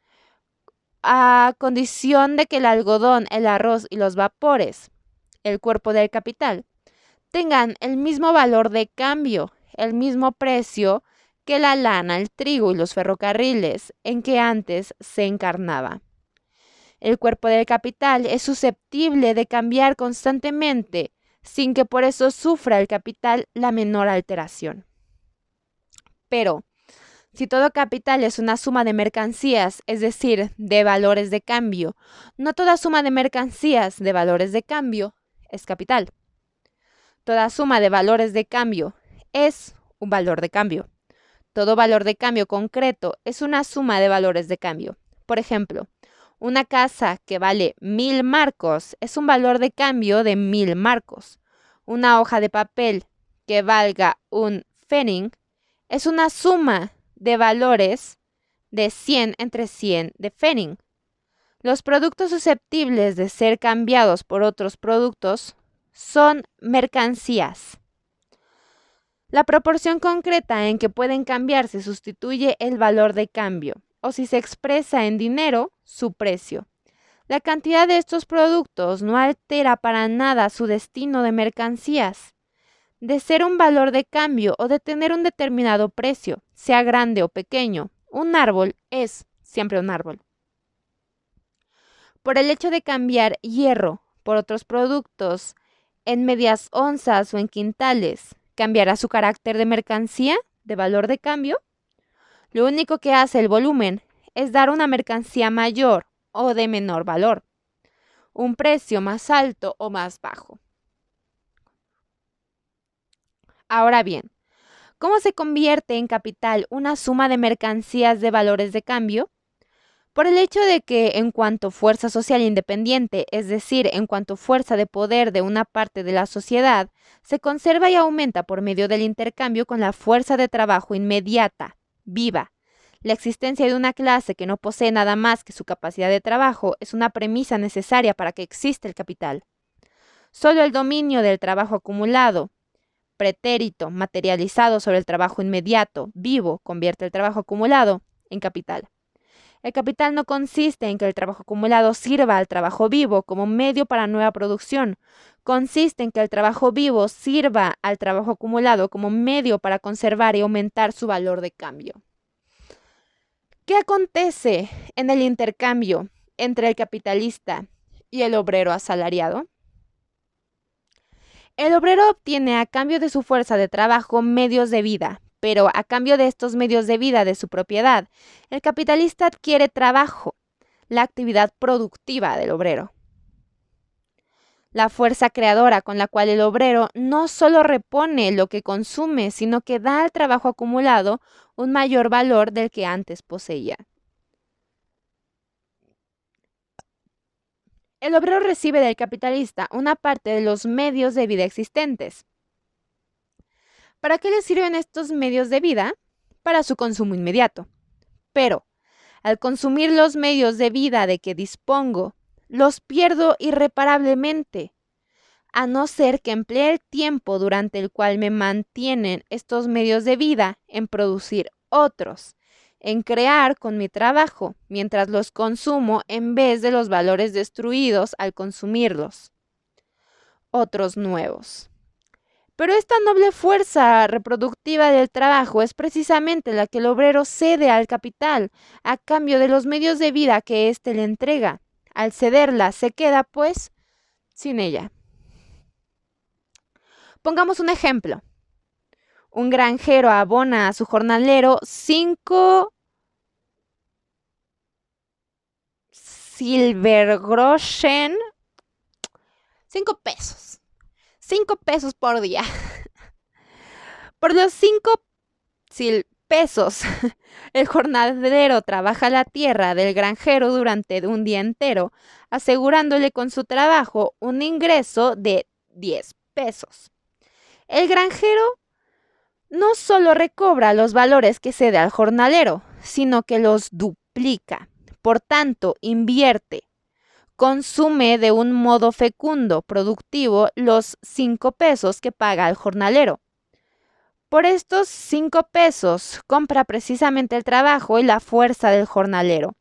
a condición de que el algodón, el arroz y los vapores, el cuerpo del capital, tengan el mismo valor de cambio, el mismo precio que la lana, el trigo y los ferrocarriles en que antes se encarnaba. El cuerpo del capital es susceptible de cambiar constantemente, sin que por eso sufra el capital la menor alteración. Pero, si todo capital es una suma de mercancías, es decir, de valores de cambio, no toda suma de mercancías de valores de cambio es capital. Toda suma de valores de cambio es un valor de cambio. Todo valor de cambio concreto es una suma de valores de cambio. Por ejemplo, una casa que vale 1000 marcos es un valor de cambio de 1000 marcos. Una hoja de papel que valga un pfennig es una suma de valores de 100 entre 100 de pfennig. Los productos susceptibles de ser cambiados por otros productos son mercancías. La proporción concreta en que pueden cambiarse sustituye el valor de cambio, o si se expresa en dinero, su precio. La cantidad de estos productos no altera para nada su destino de mercancías. De ser un valor de cambio o de tener un determinado precio, sea grande o pequeño, un árbol es siempre un árbol. Por el hecho de cambiar hierro por otros productos en medias onzas o en quintales, ¿cambiará su carácter de mercancía, de valor de cambio? Lo único que hace el volumen es dar una mercancía mayor o de menor valor, un precio más alto o más bajo. Ahora bien, ¿cómo se convierte en capital una suma de mercancías de valores de cambio? Por el hecho de que en cuanto fuerza social independiente, es decir, en cuanto fuerza de poder de una parte de la sociedad, se conserva y aumenta por medio del intercambio con la fuerza de trabajo inmediata, viva. La existencia de una clase que no posee nada más que su capacidad de trabajo es una premisa necesaria para que exista el capital. Solo el dominio del trabajo acumulado, pretérito, materializado sobre el trabajo inmediato, vivo, convierte el trabajo acumulado en capital. El capital no consiste en que el trabajo acumulado sirva al trabajo vivo como medio para nueva producción. Consiste en que el trabajo vivo sirva al trabajo acumulado como medio para conservar y aumentar su valor de cambio. ¿Qué acontece en el intercambio entre el capitalista y el obrero asalariado? El obrero obtiene a cambio de su fuerza de trabajo medios de vida, pero a cambio de estos medios de vida de su propiedad, el capitalista adquiere trabajo, la actividad productiva del obrero. La fuerza creadora con la cual el obrero no solo repone lo que consume, sino que da al trabajo acumulado un mayor valor del que antes poseía. El obrero recibe del capitalista una parte de los medios de vida existentes. ¿Para qué le sirven estos medios de vida? Para su consumo inmediato. Pero, al consumir los medios de vida de que dispongo, los pierdo irreparablemente, a no ser que emplee el tiempo durante el cual me mantienen estos medios de vida en producir otros, en crear con mi trabajo, mientras los consumo en vez de los valores destruidos al consumirlos, otros nuevos. Pero esta noble fuerza reproductiva del trabajo es precisamente la que el obrero cede al capital a cambio de los medios de vida que éste le entrega. Al cederla, se queda, pues, sin ella. Pongamos un ejemplo. Un granjero abona a su jornalero 5 silvergroschen, 5 pesos. 5 pesos por día. Por los 5 pesos, el jornalero trabaja la tierra del granjero durante un día entero, asegurándole con su trabajo un ingreso de 10 pesos. El granjero no solo recobra los valores que cede al jornalero, sino que los duplica. Por tanto, invierte, consume de un modo fecundo, productivo, los 5 pesos que paga al jornalero. Por estos 5 pesos compra precisamente el trabajo y la fuerza del jornalero,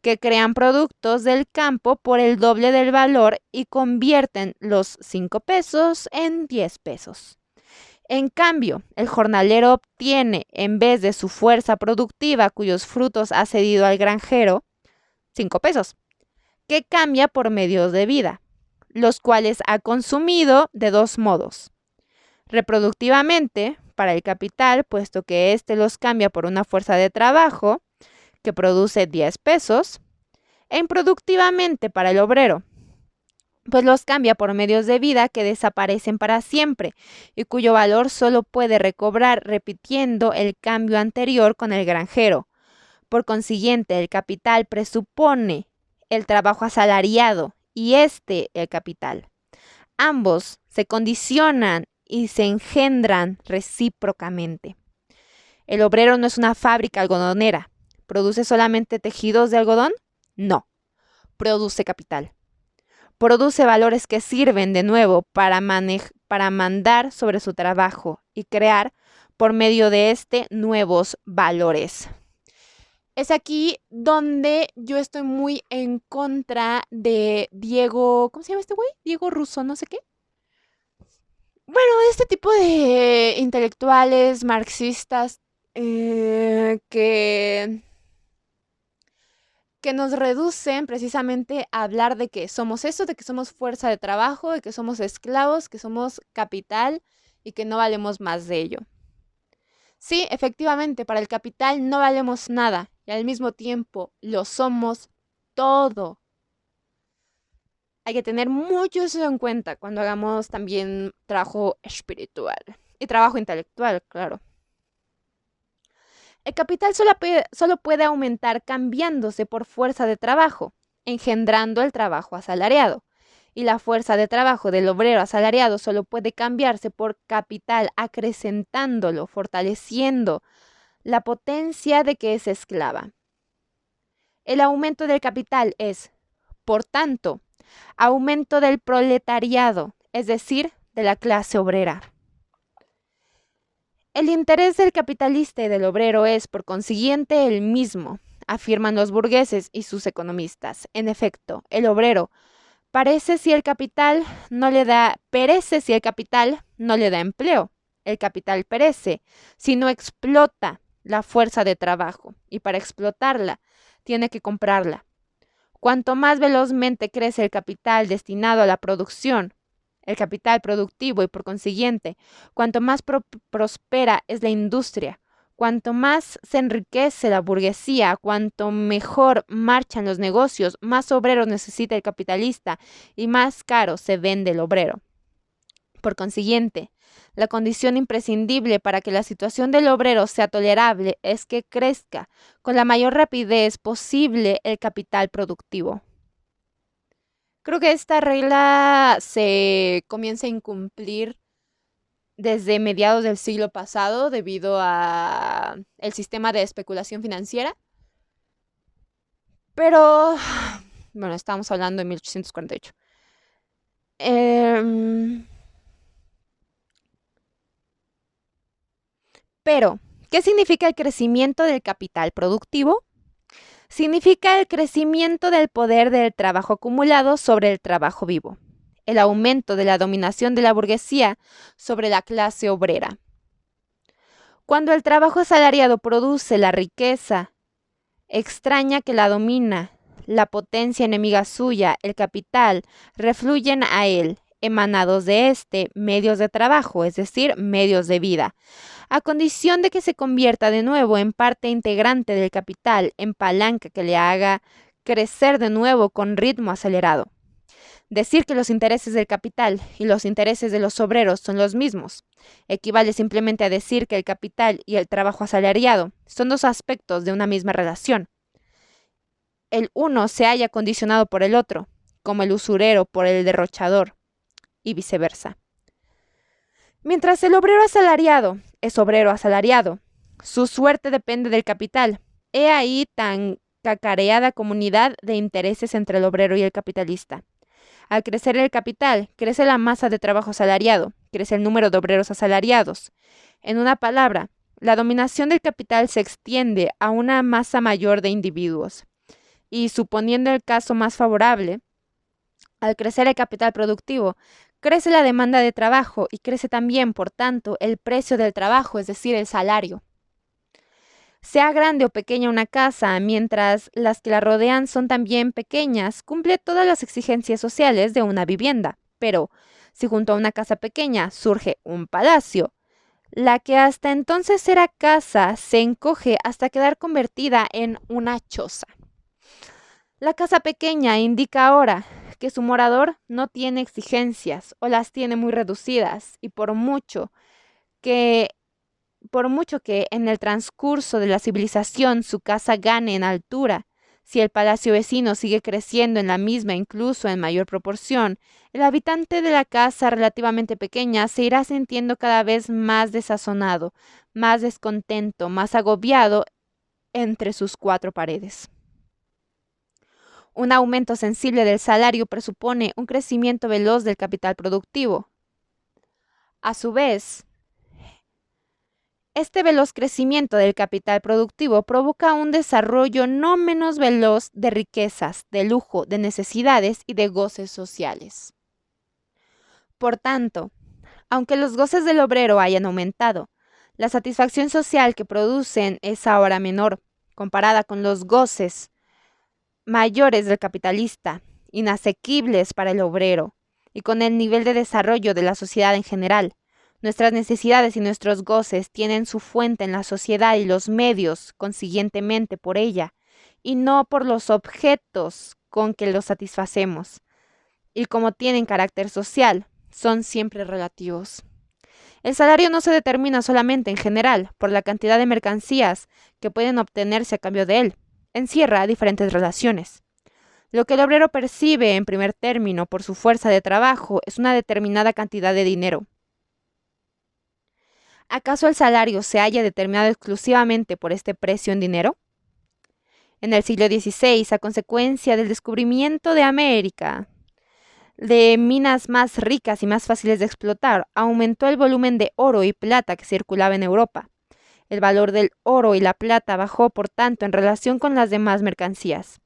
que crean productos del campo por el doble del valor y convierten los 5 pesos en 10 pesos. En cambio, el jornalero obtiene, en vez de su fuerza productiva cuyos frutos ha cedido al granjero, 5 pesos, que cambia por medios de vida, los cuales ha consumido de dos modos. Reproductivamente, para el capital, puesto que éste los cambia por una fuerza de trabajo que produce 10 pesos, e improductivamente para el obrero, pues los cambia por medios de vida que desaparecen para siempre y cuyo valor solo puede recobrar repitiendo el cambio anterior con el granjero. Por consiguiente, el capital presupone el trabajo asalariado y el capital. Ambos se condicionan y se engendran recíprocamente. ¿El obrero no es una fábrica algodonera? ¿Produce solamente tejidos de algodón? No, produce capital. Produce valores que sirven de nuevo para mandar sobre su trabajo y crear por medio de nuevos valores. Es aquí donde yo estoy muy en contra de Diego, ¿cómo se llama este güey? Diego Russo, no sé qué. Bueno, este tipo de intelectuales marxistas que nos reducen precisamente a hablar de que somos eso, de que somos fuerza de trabajo, de que somos esclavos, que somos capital y que no valemos más de ello. Sí, efectivamente, para el capital no valemos nada y al mismo tiempo lo somos todo. Hay que tener mucho eso en cuenta cuando hagamos también trabajo espiritual y trabajo intelectual, claro. El capital solo puede aumentar cambiándose por fuerza de trabajo, engendrando el trabajo asalariado. Y la fuerza de trabajo del obrero asalariado solo puede cambiarse por capital, acrecentándolo, fortaleciendo la potencia de que es esclava. El aumento del capital es, por tanto, aumento del proletariado, es decir, de la clase obrera. El interés del capitalista y del obrero es, por consiguiente, el mismo, afirman los burgueses y sus economistas. En efecto, el obrero perece si el capital no le da empleo. El capital perece si no explota la fuerza de trabajo, y para explotarla tiene que comprarla. Cuanto más velozmente crece el capital destinado a la producción, el capital productivo y por consiguiente, cuanto más prospera es la industria, cuanto más se enriquece la burguesía, cuanto mejor marchan los negocios, más obreros necesita el capitalista y más caro se vende el obrero. Por consiguiente, la condición imprescindible para que la situación del obrero sea tolerable es que crezca con la mayor rapidez posible el capital productivo. Creo que esta regla se comienza a incumplir desde mediados del siglo pasado debido a el sistema de especulación financiera. Pero, bueno, estamos hablando de 1848. Pero, ¿qué significa el crecimiento del capital productivo? Significa el crecimiento del poder del trabajo acumulado sobre el trabajo vivo, el aumento de la dominación de la burguesía sobre la clase obrera. Cuando el trabajo asalariado produce la riqueza extraña que la domina, la potencia enemiga suya, el capital, refluyen a él, emanados de éste, medios de trabajo, es decir, medios de vida, a condición de que se convierta de nuevo en parte integrante del capital, en palanca que le haga crecer de nuevo con ritmo acelerado. Decir que los intereses del capital y los intereses de los obreros son los mismos equivale simplemente a decir que el capital y el trabajo asalariado son dos aspectos de una misma relación. El uno se halla condicionado por el otro, como el usurero por el derrochador, y viceversa. Mientras el obrero asalariado es obrero asalariado, su suerte depende del capital. He ahí tan cacareada comunidad de intereses entre el obrero y el capitalista. Al crecer el capital, crece la masa de trabajo asalariado, crece el número de obreros asalariados. En una palabra, la dominación del capital se extiende a una masa mayor de individuos. Y suponiendo el caso más favorable, al crecer el capital productivo, crece la demanda de trabajo y crece también, por tanto, el precio del trabajo, es decir, el salario. Sea grande o pequeña una casa, mientras las que la rodean son también pequeñas, cumple todas las exigencias sociales de una vivienda. Pero, si junto a una casa pequeña surge un palacio, la que hasta entonces era casa se encoge hasta quedar convertida en una choza. La casa pequeña indica ahora que su morador no tiene exigencias o las tiene muy reducidas y por mucho que en el transcurso de la civilización su casa gane en altura, si el palacio vecino sigue creciendo en la misma, incluso en mayor proporción, el habitante de la casa relativamente pequeña se irá sintiendo cada vez más desazonado, más descontento, más agobiado entre sus cuatro paredes. Un aumento sensible del salario presupone un crecimiento veloz del capital productivo. A su vez, este veloz crecimiento del capital productivo provoca un desarrollo no menos veloz de riquezas, de lujo, de necesidades y de goces sociales. Por tanto, aunque los goces del obrero hayan aumentado, la satisfacción social que producen es ahora menor, comparada con los goces mayores del capitalista, inasequibles para el obrero, y con el nivel de desarrollo de la sociedad en general. Nuestras necesidades y nuestros goces tienen su fuente en la sociedad y los medios, consiguientemente, por ella, y no por los objetos con que los satisfacemos. Y como tienen carácter social, son siempre relativos. El salario no se determina solamente en general por la cantidad de mercancías que pueden obtenerse a cambio de él. Encierra diferentes relaciones. Lo que el obrero percibe en primer término por su fuerza de trabajo es una determinada cantidad de dinero. ¿Acaso el salario se haya determinado exclusivamente por este precio en dinero? En el siglo XVI, a consecuencia del descubrimiento de América, de minas más ricas y más fáciles de explotar, aumentó el volumen de oro y plata que circulaba en Europa. El valor del oro y la plata bajó, por tanto, en relación con las demás mercancías.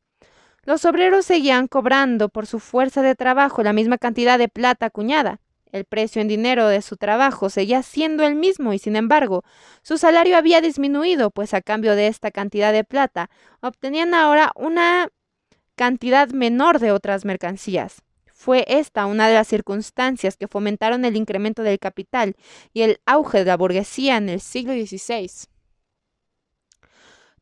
Los obreros seguían cobrando por su fuerza de trabajo la misma cantidad de plata acuñada. El precio en dinero de su trabajo seguía siendo el mismo y, sin embargo, su salario había disminuido, pues a cambio de esta cantidad de plata, obtenían ahora una cantidad menor de otras mercancías. Fue esta una de las circunstancias que fomentaron el incremento del capital y el auge de la burguesía en el siglo XVI.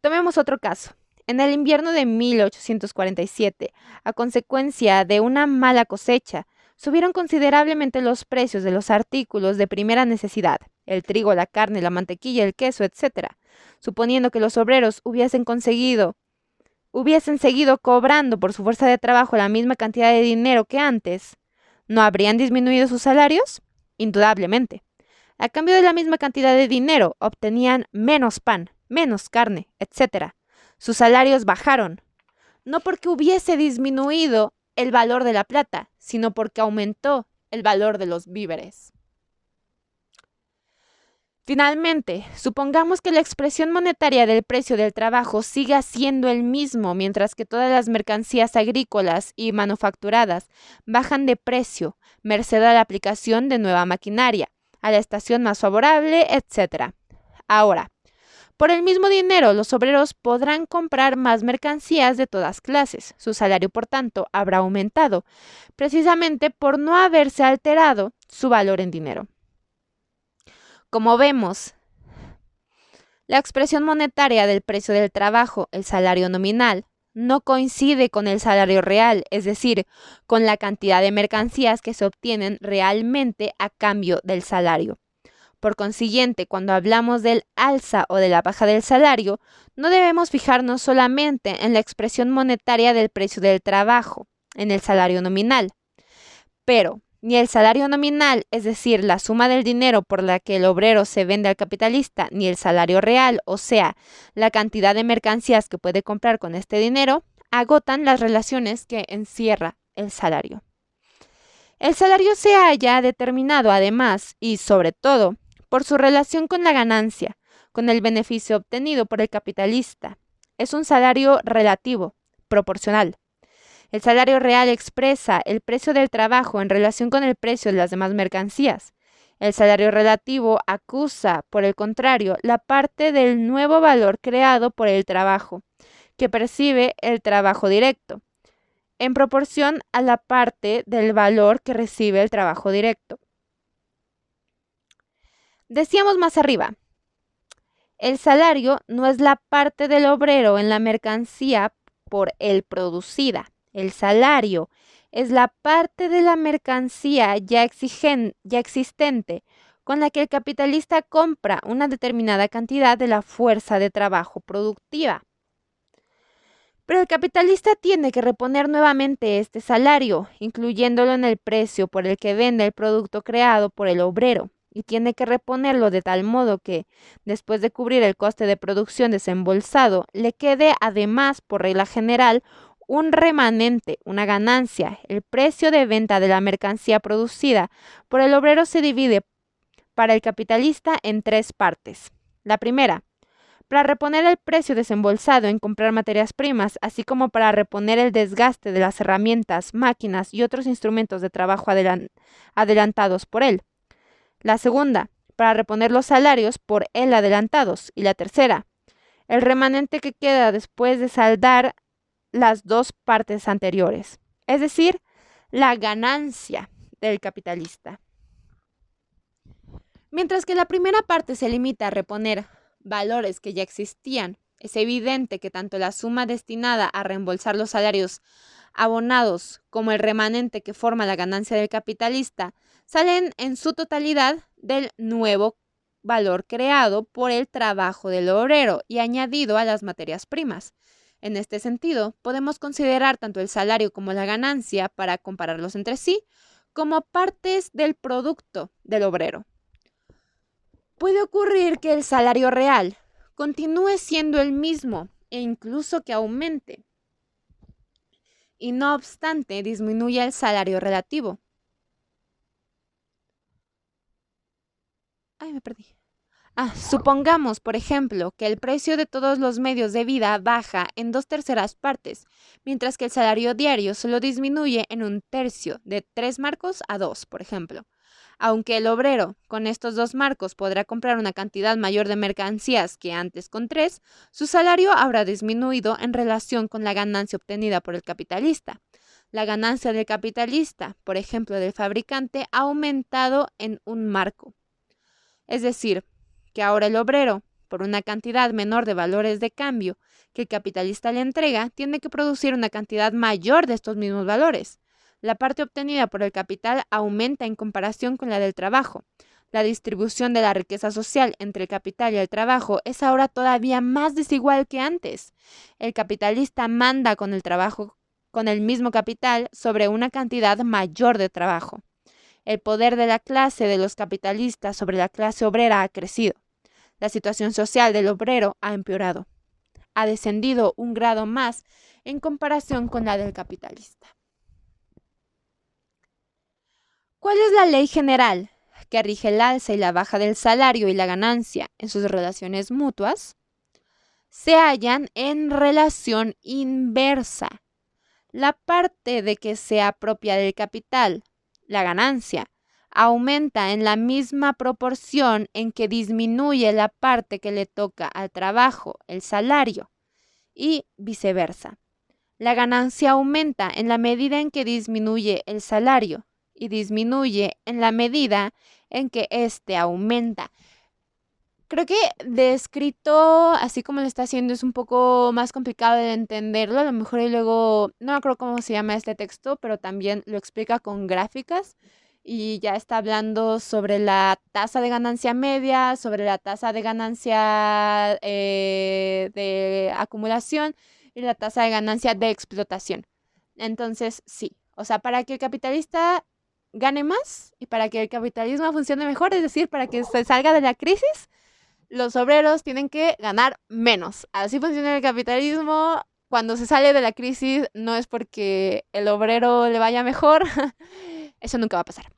Tomemos otro caso. En el invierno de 1847, a consecuencia de una mala cosecha, subieron considerablemente los precios de los artículos de primera necesidad, el trigo, la carne, la mantequilla, el queso, etc., suponiendo que los obreros hubiesen seguido cobrando por su fuerza de trabajo la misma cantidad de dinero que antes, ¿no habrían disminuido sus salarios? Indudablemente. A cambio de la misma cantidad de dinero, obtenían menos pan, menos carne, etc. Sus salarios bajaron, no porque hubiese disminuido el valor de la plata, sino porque aumentó el valor de los víveres. Finalmente, supongamos que la expresión monetaria del precio del trabajo siga siendo el mismo, mientras que todas las mercancías agrícolas y manufacturadas bajan de precio, merced a la aplicación de nueva maquinaria, a la estación más favorable, etc. Ahora, por el mismo dinero, los obreros podrán comprar más mercancías de todas clases. Su salario, por tanto, habrá aumentado, precisamente por no haberse alterado su valor en dinero. Como vemos, la expresión monetaria del precio del trabajo, el salario nominal, no coincide con el salario real, es decir, con la cantidad de mercancías que se obtienen realmente a cambio del salario. Por consiguiente, cuando hablamos del alza o de la baja del salario, no debemos fijarnos solamente en la expresión monetaria del precio del trabajo, en el salario nominal. Pero ni el salario nominal, es decir, la suma del dinero por la que el obrero se vende al capitalista, ni el salario real, o sea, la cantidad de mercancías que puede comprar con este dinero, agotan las relaciones que encierra el salario. El salario se halla determinado además y, sobre todo, por su relación con la ganancia, con el beneficio obtenido por el capitalista. Es un salario relativo, proporcional. El salario real expresa el precio del trabajo en relación con el precio de las demás mercancías. El salario relativo acusa, por el contrario, la parte del nuevo valor creado por el trabajo, que percibe el trabajo directo, en proporción a la parte del valor que recibe el trabajo directo. Decíamos más arriba, el salario no es la parte del obrero en la mercancía por él producida. El salario es la parte de la mercancía ya existente con la que el capitalista compra una determinada cantidad de la fuerza de trabajo productiva. Pero el capitalista tiene que reponer nuevamente este salario, incluyéndolo en el precio por el que vende el producto creado por el obrero, y tiene que reponerlo de tal modo que, después de cubrir el coste de producción desembolsado, le quede además, por regla general, un remanente, una ganancia. El precio de venta de la mercancía producida por el obrero se divide para el capitalista en tres partes. La primera, para reponer el precio desembolsado en comprar materias primas, así como para reponer el desgaste de las herramientas, máquinas y otros instrumentos de trabajo adelantados por él. La segunda, para reponer los salarios por él adelantados. Y la tercera, el remanente que queda después de saldar las dos partes anteriores, es decir, la ganancia del capitalista. Mientras que la primera parte se limita a reponer valores que ya existían, es evidente que tanto la suma destinada a reembolsar los salarios abonados como el remanente que forma la ganancia del capitalista salen en su totalidad del nuevo valor creado por el trabajo del obrero y añadido a las materias primas. En este sentido, podemos considerar tanto el salario como la ganancia, para compararlos entre sí, como partes del producto del obrero. Puede ocurrir que el salario real continúe siendo el mismo e incluso que aumente, y no obstante disminuya el salario relativo. Me perdí. Supongamos, por ejemplo, que el precio de todos los medios de vida baja en 2/3 partes, mientras que el salario diario solo disminuye en 1/3, de 3 marcos a 2, por ejemplo. Aunque el obrero con estos dos marcos podrá comprar una cantidad mayor de mercancías que antes con tres, su salario habrá disminuido en relación con la ganancia obtenida por el capitalista. La ganancia del capitalista, por ejemplo del fabricante, ha aumentado en un marco. Es decir, que ahora el obrero, por una cantidad menor de valores de cambio que el capitalista le entrega, tiene que producir una cantidad mayor de estos mismos valores. La parte obtenida por el capital aumenta en comparación con la del trabajo. La distribución de la riqueza social entre el capital y el trabajo es ahora todavía más desigual que antes. El capitalista manda con el trabajo, con el mismo capital, sobre una cantidad mayor de trabajo. El poder de la clase de los capitalistas sobre la clase obrera ha crecido. La situación social del obrero ha empeorado. Ha descendido un grado más en comparación con la del capitalista. ¿Cuál es la ley general que rige el alza y la baja del salario y la ganancia en sus relaciones mutuas? Se hallan en relación inversa. La parte de que se apropia del capital, la ganancia, aumenta en la misma proporción en que disminuye la parte que le toca al trabajo, el salario, y viceversa. La ganancia aumenta en la medida en que disminuye el salario y disminuye en la medida en que éste aumenta. Creo que descrito así como lo está haciendo es un poco más complicado de entenderlo. A lo mejor y luego, no me acuerdo cómo se llama este texto, pero también lo explica con gráficas y ya está hablando sobre la tasa de ganancia media, sobre la tasa de ganancia de acumulación y la tasa de ganancia de explotación. Entonces, sí, o sea, para que el capitalista gane más y para que el capitalismo funcione mejor, es decir, para que se salga de la crisis, los obreros tienen que ganar menos. Así funciona el capitalismo. Cuando se sale de la crisis no es porque el obrero le vaya mejor. Eso nunca va a pasar.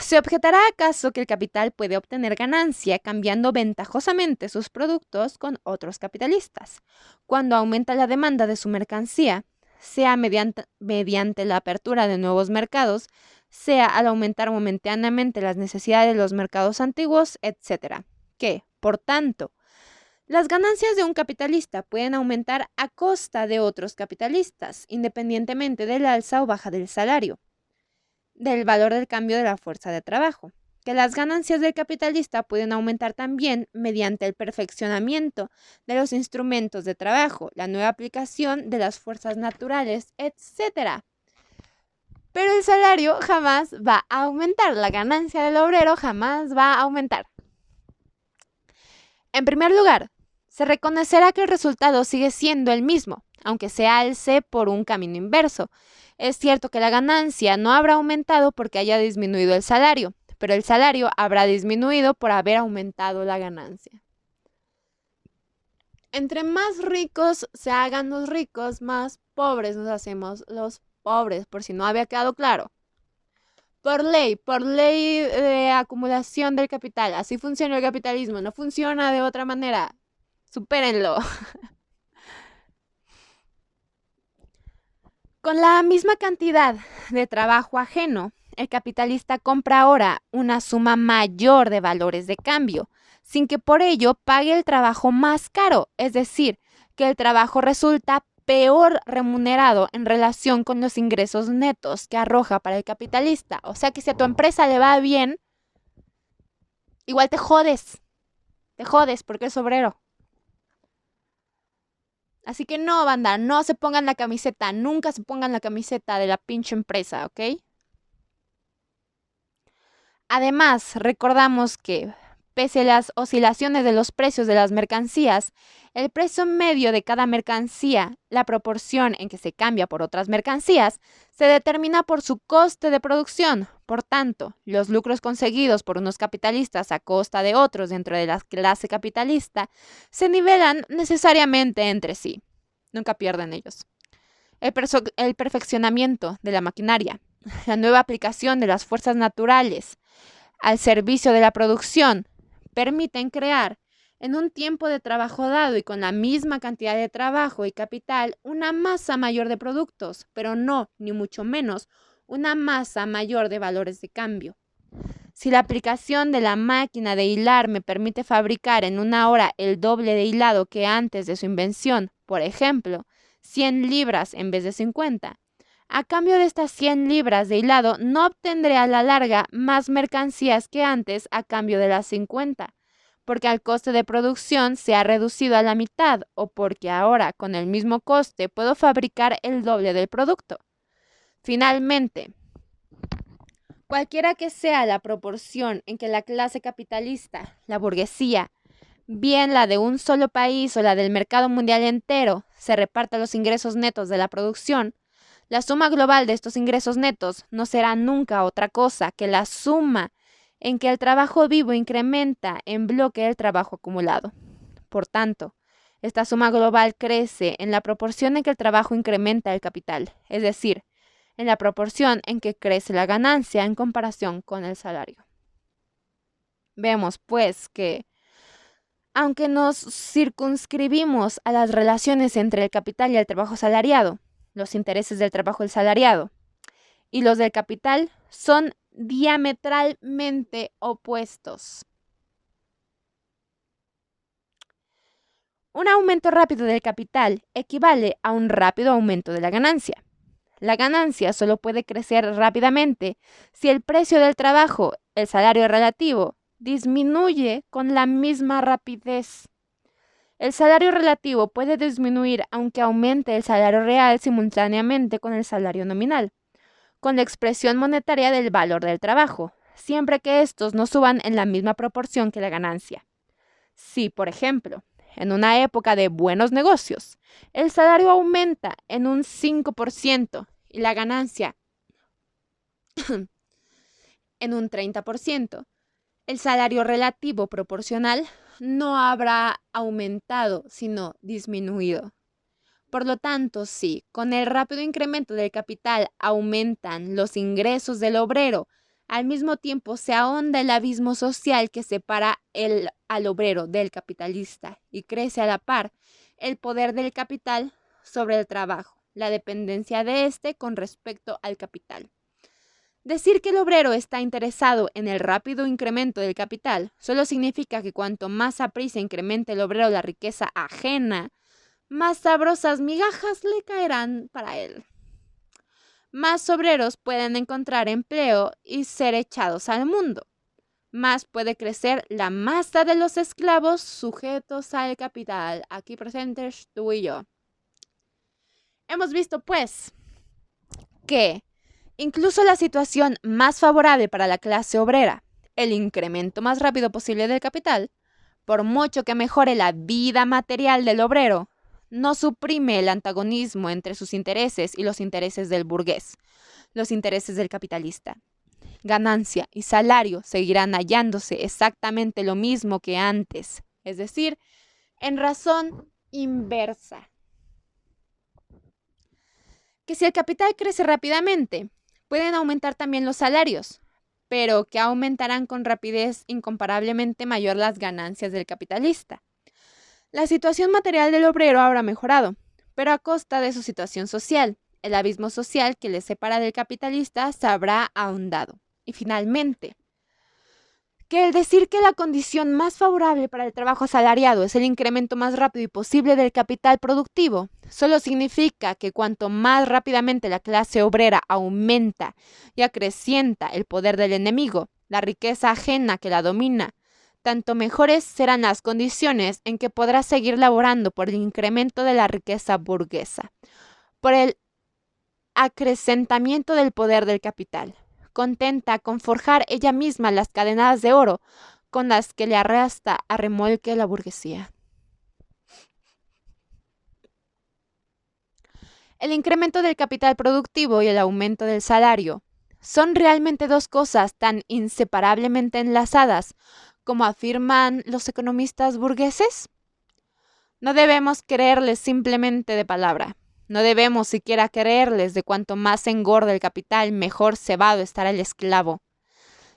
¿Se objetará acaso que el capital puede obtener ganancia cambiando ventajosamente sus productos con otros capitalistas? Cuando aumenta la demanda de su mercancía, sea mediante la apertura de nuevos mercados, sea al aumentar momentáneamente las necesidades de los mercados antiguos, etc. Que, por tanto, las ganancias de un capitalista pueden aumentar a costa de otros capitalistas, independientemente del alza o baja del salario, del valor del cambio de la fuerza de trabajo. Que las ganancias del capitalista pueden aumentar también mediante el perfeccionamiento de los instrumentos de trabajo, la nueva aplicación de las fuerzas naturales, etc. Pero el salario jamás va a aumentar, la ganancia del obrero jamás va a aumentar. En primer lugar, se reconocerá que el resultado sigue siendo el mismo, aunque se alce por un camino inverso. Es cierto que la ganancia no habrá aumentado porque haya disminuido el salario, pero el salario habrá disminuido por haber aumentado la ganancia. Entre más ricos se hagan los ricos, más pobres nos hacemos los pobres, por si no había quedado claro. Por ley de acumulación del capital. Así funciona el capitalismo, no funciona de otra manera. Supérenlo. Con la misma cantidad de trabajo ajeno, el capitalista compra ahora una suma mayor de valores de cambio, sin que por ello pague el trabajo más caro, es decir, que el trabajo resulta peor remunerado en relación con los ingresos netos que arroja para el capitalista. O sea que si a tu empresa le va bien, igual te jodes porque es obrero. Así que no, banda, no se pongan la camiseta, nunca se pongan la camiseta de la pinche empresa, ¿ok? Además, recordamos que, pese a las oscilaciones de los precios de las mercancías, el precio medio de cada mercancía, la proporción en que se cambia por otras mercancías, se determina por su coste de producción. Por tanto, los lucros conseguidos por unos capitalistas a costa de otros dentro de la clase capitalista se nivelan necesariamente entre sí. Nunca pierden ellos. El perfeccionamiento de la maquinaria, la nueva aplicación de las fuerzas naturales al servicio de la producción, permiten crear, en un tiempo de trabajo dado y con la misma cantidad de trabajo y capital, una masa mayor de productos, pero no, ni mucho menos, una masa mayor de valores de cambio. Si la aplicación de la máquina de hilar me permite fabricar en una hora el doble de hilado que antes de su invención, por ejemplo, 100 libras en vez de 50, a cambio de estas 100 libras de hilado no obtendré a la larga más mercancías que antes a cambio de las 50, porque el coste de producción se ha reducido a la mitad o porque ahora con el mismo coste puedo fabricar el doble del producto. Finalmente, cualquiera que sea la proporción en que la clase capitalista, la burguesía, bien la de un solo país o la del mercado mundial entero, se reparta los ingresos netos de la producción, la suma global de estos ingresos netos no será nunca otra cosa que la suma en que el trabajo vivo incrementa en bloque el trabajo acumulado. Por tanto, esta suma global crece en la proporción en que el trabajo incrementa el capital, es decir, en la proporción en que crece la ganancia en comparación con el salario. Vemos, pues, que aunque nos circunscribimos a las relaciones entre el capital y el trabajo asalariado, los intereses del trabajo asalariado y los del capital son diametralmente opuestos. Un aumento rápido del capital equivale a un rápido aumento de la ganancia. La ganancia solo puede crecer rápidamente si el precio del trabajo, el salario relativo, disminuye con la misma rapidez. El salario relativo puede disminuir aunque aumente el salario real simultáneamente con el salario nominal, con la expresión monetaria del valor del trabajo, siempre que estos no suban en la misma proporción que la ganancia. Si, por ejemplo, en una época de buenos negocios, el salario aumenta en un 5% y la ganancia en un 30%, el salario relativo proporcional no habrá aumentado, sino disminuido. Por lo tanto, si con el rápido incremento del capital aumentan los ingresos del obrero, al mismo tiempo se ahonda el abismo social que separa al obrero del capitalista y crece a la par el poder del capital sobre el trabajo, la dependencia de éste con respecto al capital. Decir que el obrero está interesado en el rápido incremento del capital solo significa que cuanto más aprisa incremente el obrero la riqueza ajena, más sabrosas migajas le caerán para él. Más obreros pueden encontrar empleo y ser echados al mundo. Más puede crecer la masa de los esclavos sujetos al capital. Aquí presentes tú y yo. Hemos visto, pues, que incluso la situación más favorable para la clase obrera, el incremento más rápido posible del capital, por mucho que mejore la vida material del obrero, no suprime el antagonismo entre sus intereses y los intereses del burgués, los intereses del capitalista. Ganancia y salario seguirán hallándose exactamente lo mismo que antes, es decir, en razón inversa. Que si el capital crece rápidamente, pueden aumentar también los salarios, pero que aumentarán con rapidez incomparablemente mayor las ganancias del capitalista. La situación material del obrero habrá mejorado, pero a costa de su situación social. El abismo social que le separa del capitalista se habrá ahondado. Y finalmente, que el decir que la condición más favorable para el trabajo asalariado es el incremento más rápido y posible del capital productivo, solo significa que cuanto más rápidamente la clase obrera aumenta y acrecienta el poder del enemigo, la riqueza ajena que la domina, tanto mejores serán las condiciones en que podrá seguir laborando por el incremento de la riqueza burguesa, por el acrecentamiento del poder del capital, contenta con forjar ella misma las cadenas de oro con las que le arrastra a remolque la burguesía. El incremento del capital productivo y el aumento del salario son realmente dos cosas tan inseparablemente enlazadas como afirman los economistas burgueses. No debemos creerles simplemente de palabra. No debemos siquiera creerles de cuanto más engorda el capital, mejor cebado estará el esclavo.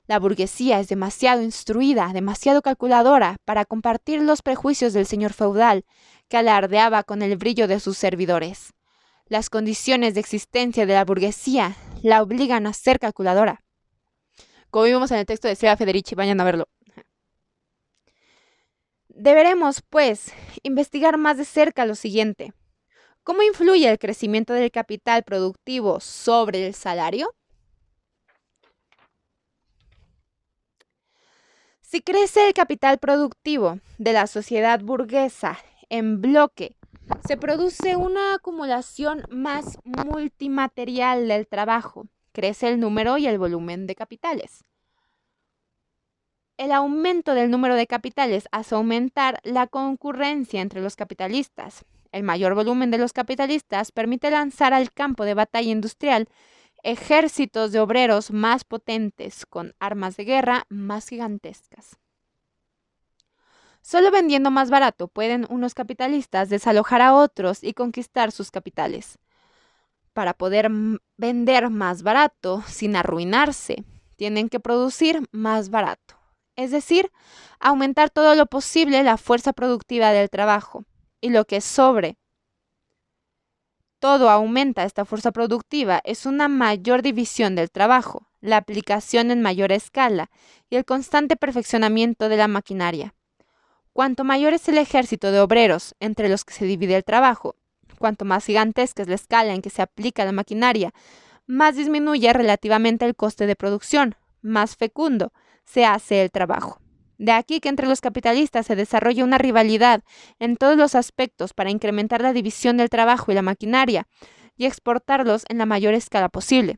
La burguesía es demasiado instruida, demasiado calculadora para compartir los prejuicios del señor feudal, que alardeaba con el brillo de sus servidores. Las condiciones de existencia de la burguesía la obligan a ser calculadora. Como vimos en el texto de Silvia Federici, vayan a verlo. Deberemos, pues, investigar más de cerca lo siguiente. ¿Cómo influye el crecimiento del capital productivo sobre el salario? Si crece el capital productivo de la sociedad burguesa en bloque, se produce una acumulación más multimaterial del trabajo. Crece el número y el volumen de capitales. El aumento del número de capitales hace aumentar la concurrencia entre los capitalistas. El mayor volumen de los capitalistas permite lanzar al campo de batalla industrial ejércitos de obreros más potentes, con armas de guerra más gigantescas. Solo vendiendo más barato pueden unos capitalistas desalojar a otros y conquistar sus capitales. Para poder vender más barato sin arruinarse, tienen que producir más barato. Es decir, aumentar todo lo posible la fuerza productiva del trabajo. Y lo que sobre todo aumenta esta fuerza productiva es una mayor división del trabajo, la aplicación en mayor escala y el constante perfeccionamiento de la maquinaria. Cuanto mayor es el ejército de obreros entre los que se divide el trabajo, cuanto más gigantesca es la escala en que se aplica la maquinaria, más disminuye relativamente el coste de producción, más fecundo se hace el trabajo. De aquí que entre los capitalistas se desarrolle una rivalidad en todos los aspectos para incrementar la división del trabajo y la maquinaria y exportarlos en la mayor escala posible.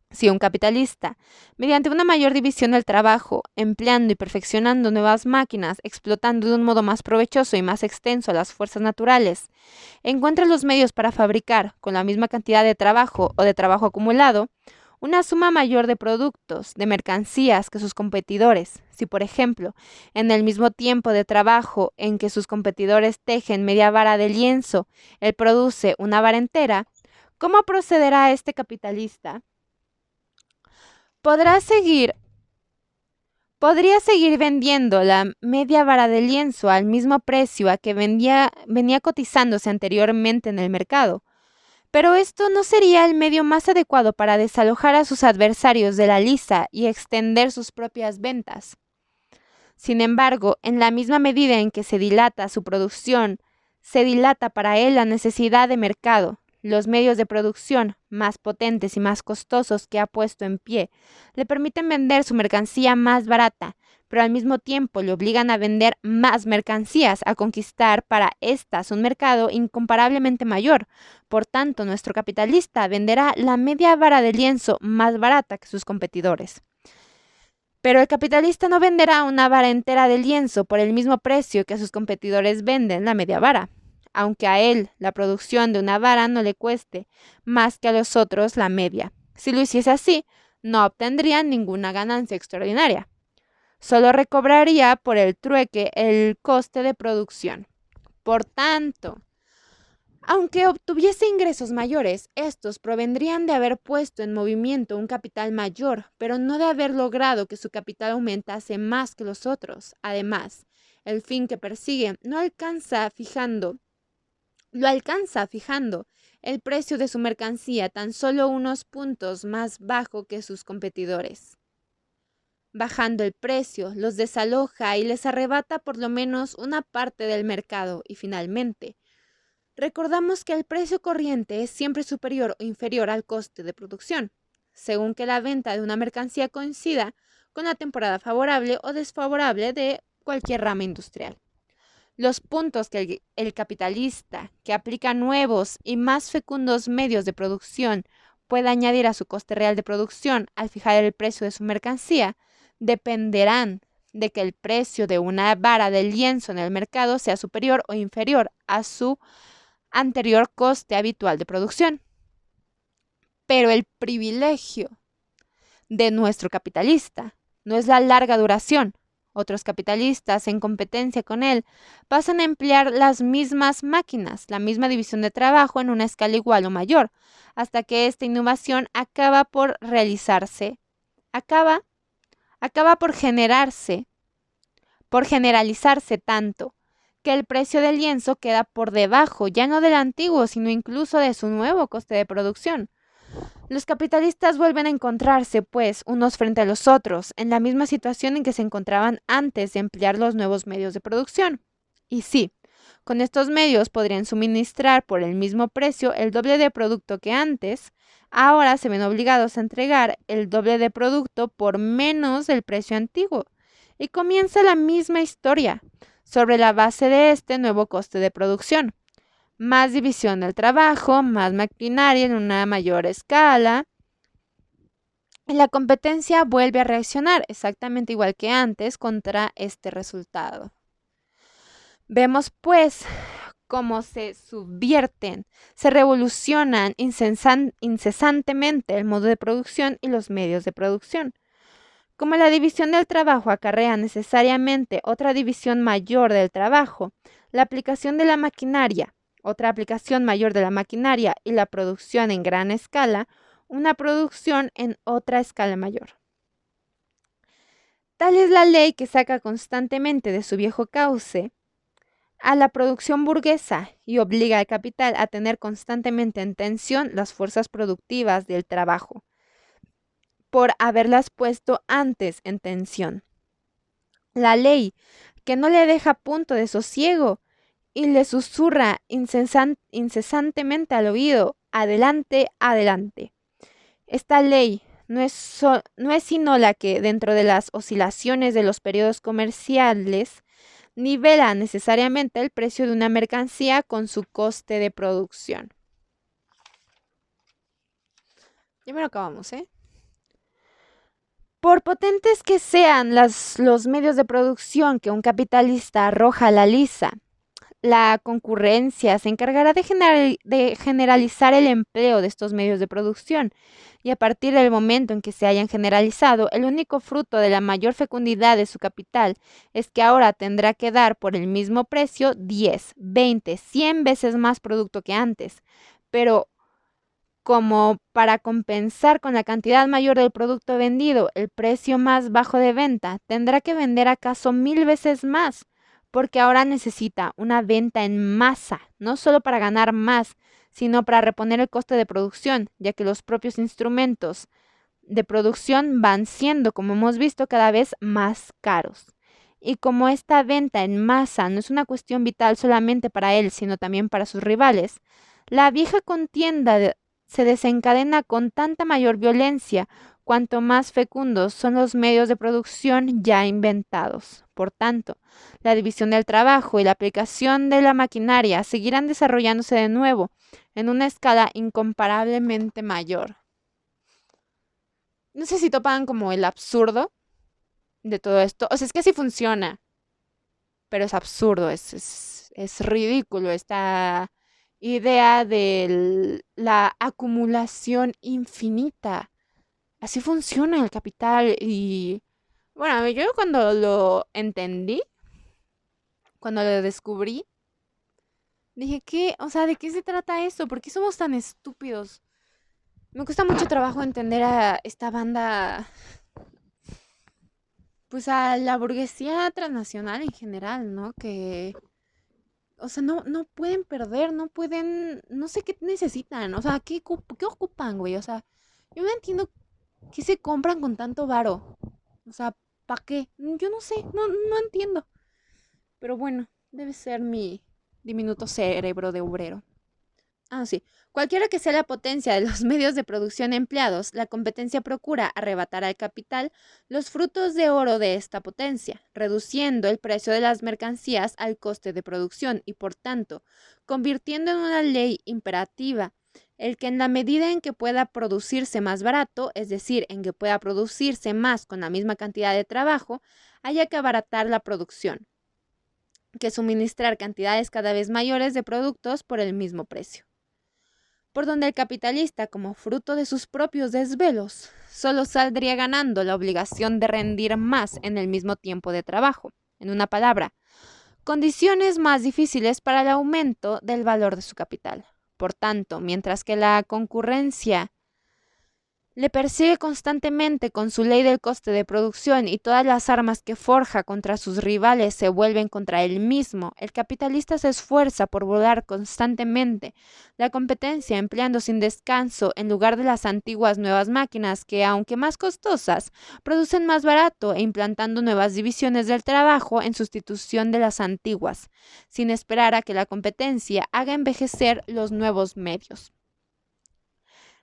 Si un capitalista, mediante una mayor división del trabajo, empleando y perfeccionando nuevas máquinas, explotando de un modo más provechoso y más extenso las fuerzas naturales, encuentra los medios para fabricar, con la misma cantidad de trabajo o de trabajo acumulado, una suma mayor de productos, de mercancías que sus competidores. Si, por ejemplo, en el mismo tiempo de trabajo en que sus competidores tejen media vara de lienzo, él produce una vara entera, ¿cómo procederá este capitalista? Podría seguir vendiendo la media vara de lienzo al mismo precio a que venía cotizándose anteriormente en el mercado. Pero esto no sería el medio más adecuado para desalojar a sus adversarios de la lisa y extender sus propias ventas. Sin embargo, en la misma medida en que se dilata su producción, se dilata para él la necesidad de mercado. Los medios de producción, más potentes y más costosos que ha puesto en pie, le permiten vender su mercancía más barata, pero al mismo tiempo le obligan a vender más mercancías, a conquistar para éstas un mercado incomparablemente mayor. Por tanto, nuestro capitalista venderá la media vara de lienzo más barata que sus competidores. Pero el capitalista no venderá una vara entera de lienzo por el mismo precio que sus competidores venden la media vara, aunque a él la producción de una vara no le cueste más que a los otros la media. Si lo hiciese así, no obtendría ninguna ganancia extraordinaria. Solo recobraría por el trueque el coste de producción. Por tanto, aunque obtuviese ingresos mayores, estos provendrían de haber puesto en movimiento un capital mayor, pero no de haber logrado que su capital aumentase más que los otros. Además, el fin que persigue lo alcanza fijando el precio de su mercancía tan solo unos puntos más bajo que sus competidores. Bajando el precio, los desaloja y les arrebata por lo menos una parte del mercado y finalmente, recordamos que el precio corriente es siempre superior o inferior al coste de producción, según que la venta de una mercancía coincida con la temporada favorable o desfavorable de cualquier rama industrial. Los puntos que el capitalista, que aplica nuevos y más fecundos medios de producción, puede añadir a su coste real de producción al fijar el precio de su mercancía, dependerán de que el precio de una vara de lienzo en el mercado sea superior o inferior a su anterior coste habitual de producción. Pero el privilegio de nuestro capitalista no es la larga duración. Otros capitalistas, en competencia con él, pasan a emplear las mismas máquinas, la misma división de trabajo en una escala igual o mayor, hasta que esta innovación acaba por generalizarse tanto, que el precio del lienzo queda por debajo, ya no del antiguo, sino incluso de su nuevo coste de producción. Los capitalistas vuelven a encontrarse, pues, unos frente a los otros, en la misma situación en que se encontraban antes de emplear los nuevos medios de producción. Y sí, con estos medios podrían suministrar por el mismo precio el doble de producto que antes, ahora se ven obligados a entregar el doble de producto por menos del precio antiguo. Y comienza la misma historia, sobre la base de este nuevo coste de producción. Más división del trabajo, más maquinaria en una mayor escala. Y la competencia vuelve a reaccionar exactamente igual que antes contra este resultado. Vemos pues cómo se subvierten, se revolucionan incesantemente el modo de producción y los medios de producción. Como la división del trabajo acarrea necesariamente otra división mayor del trabajo, la aplicación de la maquinaria, otra aplicación mayor de la maquinaria y la producción en gran escala, una producción en otra escala mayor. Tal es la ley que saca constantemente de su viejo cauce a la producción burguesa y obliga al capital a tener constantemente en tensión las fuerzas productivas del trabajo, por haberlas puesto antes en tensión. La ley que no le deja punto de sosiego y le susurra incesantemente al oído, adelante, adelante. Esta ley no es sino la que, dentro de las oscilaciones de los periodos comerciales, nivela necesariamente el precio de una mercancía con su coste de producción. Ya me lo acabamos, ¿eh? Por potentes que sean los medios de producción que un capitalista arroja a la lisa, la concurrencia se encargará de generalizar el empleo de estos medios de producción y a partir del momento en que se hayan generalizado, el único fruto de la mayor fecundidad de su capital es que ahora tendrá que dar por el mismo precio 10, 20, 100 veces más producto que antes, pero como para compensar con la cantidad mayor del producto vendido el precio más bajo de venta, tendrá que vender acaso 1000 veces más, porque ahora necesita una venta en masa, no solo para ganar más, sino para reponer el coste de producción, ya que los propios instrumentos de producción van siendo, como hemos visto, cada vez más caros. Y como esta venta en masa no es una cuestión vital solamente para él, sino también para sus rivales, la vieja contienda se desencadena con tanta mayor violencia cuanto más fecundos son los medios de producción ya inventados. Por tanto, la división del trabajo y la aplicación de la maquinaria seguirán desarrollándose de nuevo en una escala incomparablemente mayor. No sé si topan como el absurdo de todo esto. O sea, es que así funciona, pero es absurdo, es ridículo esta idea de la acumulación infinita. Así funciona el capital y bueno, yo cuando lo entendí, cuando lo descubrí, dije, ¿qué? O sea, ¿de qué se trata esto? ¿Por qué somos tan estúpidos? Me cuesta mucho trabajo entender a esta banda, pues a la burguesía transnacional en general, ¿no? Que, o sea, no pueden perder, no pueden, no sé qué necesitan, o sea, ¿qué ocupan, güey? O sea, yo no entiendo qué se compran con tanto varo. O sea, ¿para qué? Yo no sé, no entiendo. Pero bueno, debe ser mi diminuto cerebro de obrero. Ah, sí. Cualquiera que sea la potencia de los medios de producción empleados, la competencia procura arrebatar al capital los frutos de oro de esta potencia, reduciendo el precio de las mercancías al coste de producción y, por tanto, convirtiendo en una ley imperativa el que en la medida en que pueda producirse más barato, es decir, en que pueda producirse más con la misma cantidad de trabajo, haya que abaratar la producción, que suministrar cantidades cada vez mayores de productos por el mismo precio, por donde el capitalista, como fruto de sus propios desvelos, solo saldría ganando la obligación de rendir más en el mismo tiempo de trabajo. En una palabra, condiciones más difíciles para el aumento del valor de su capital. Por tanto, mientras que la concurrencia Le persigue constantemente con su ley del coste de producción y todas las armas que forja contra sus rivales se vuelven contra él mismo. El capitalista se esfuerza por volar constantemente la competencia empleando sin descanso en lugar de las antiguas nuevas máquinas que, aunque más costosas, producen más barato e implantando nuevas divisiones del trabajo en sustitución de las antiguas, sin esperar a que la competencia haga envejecer los nuevos medios.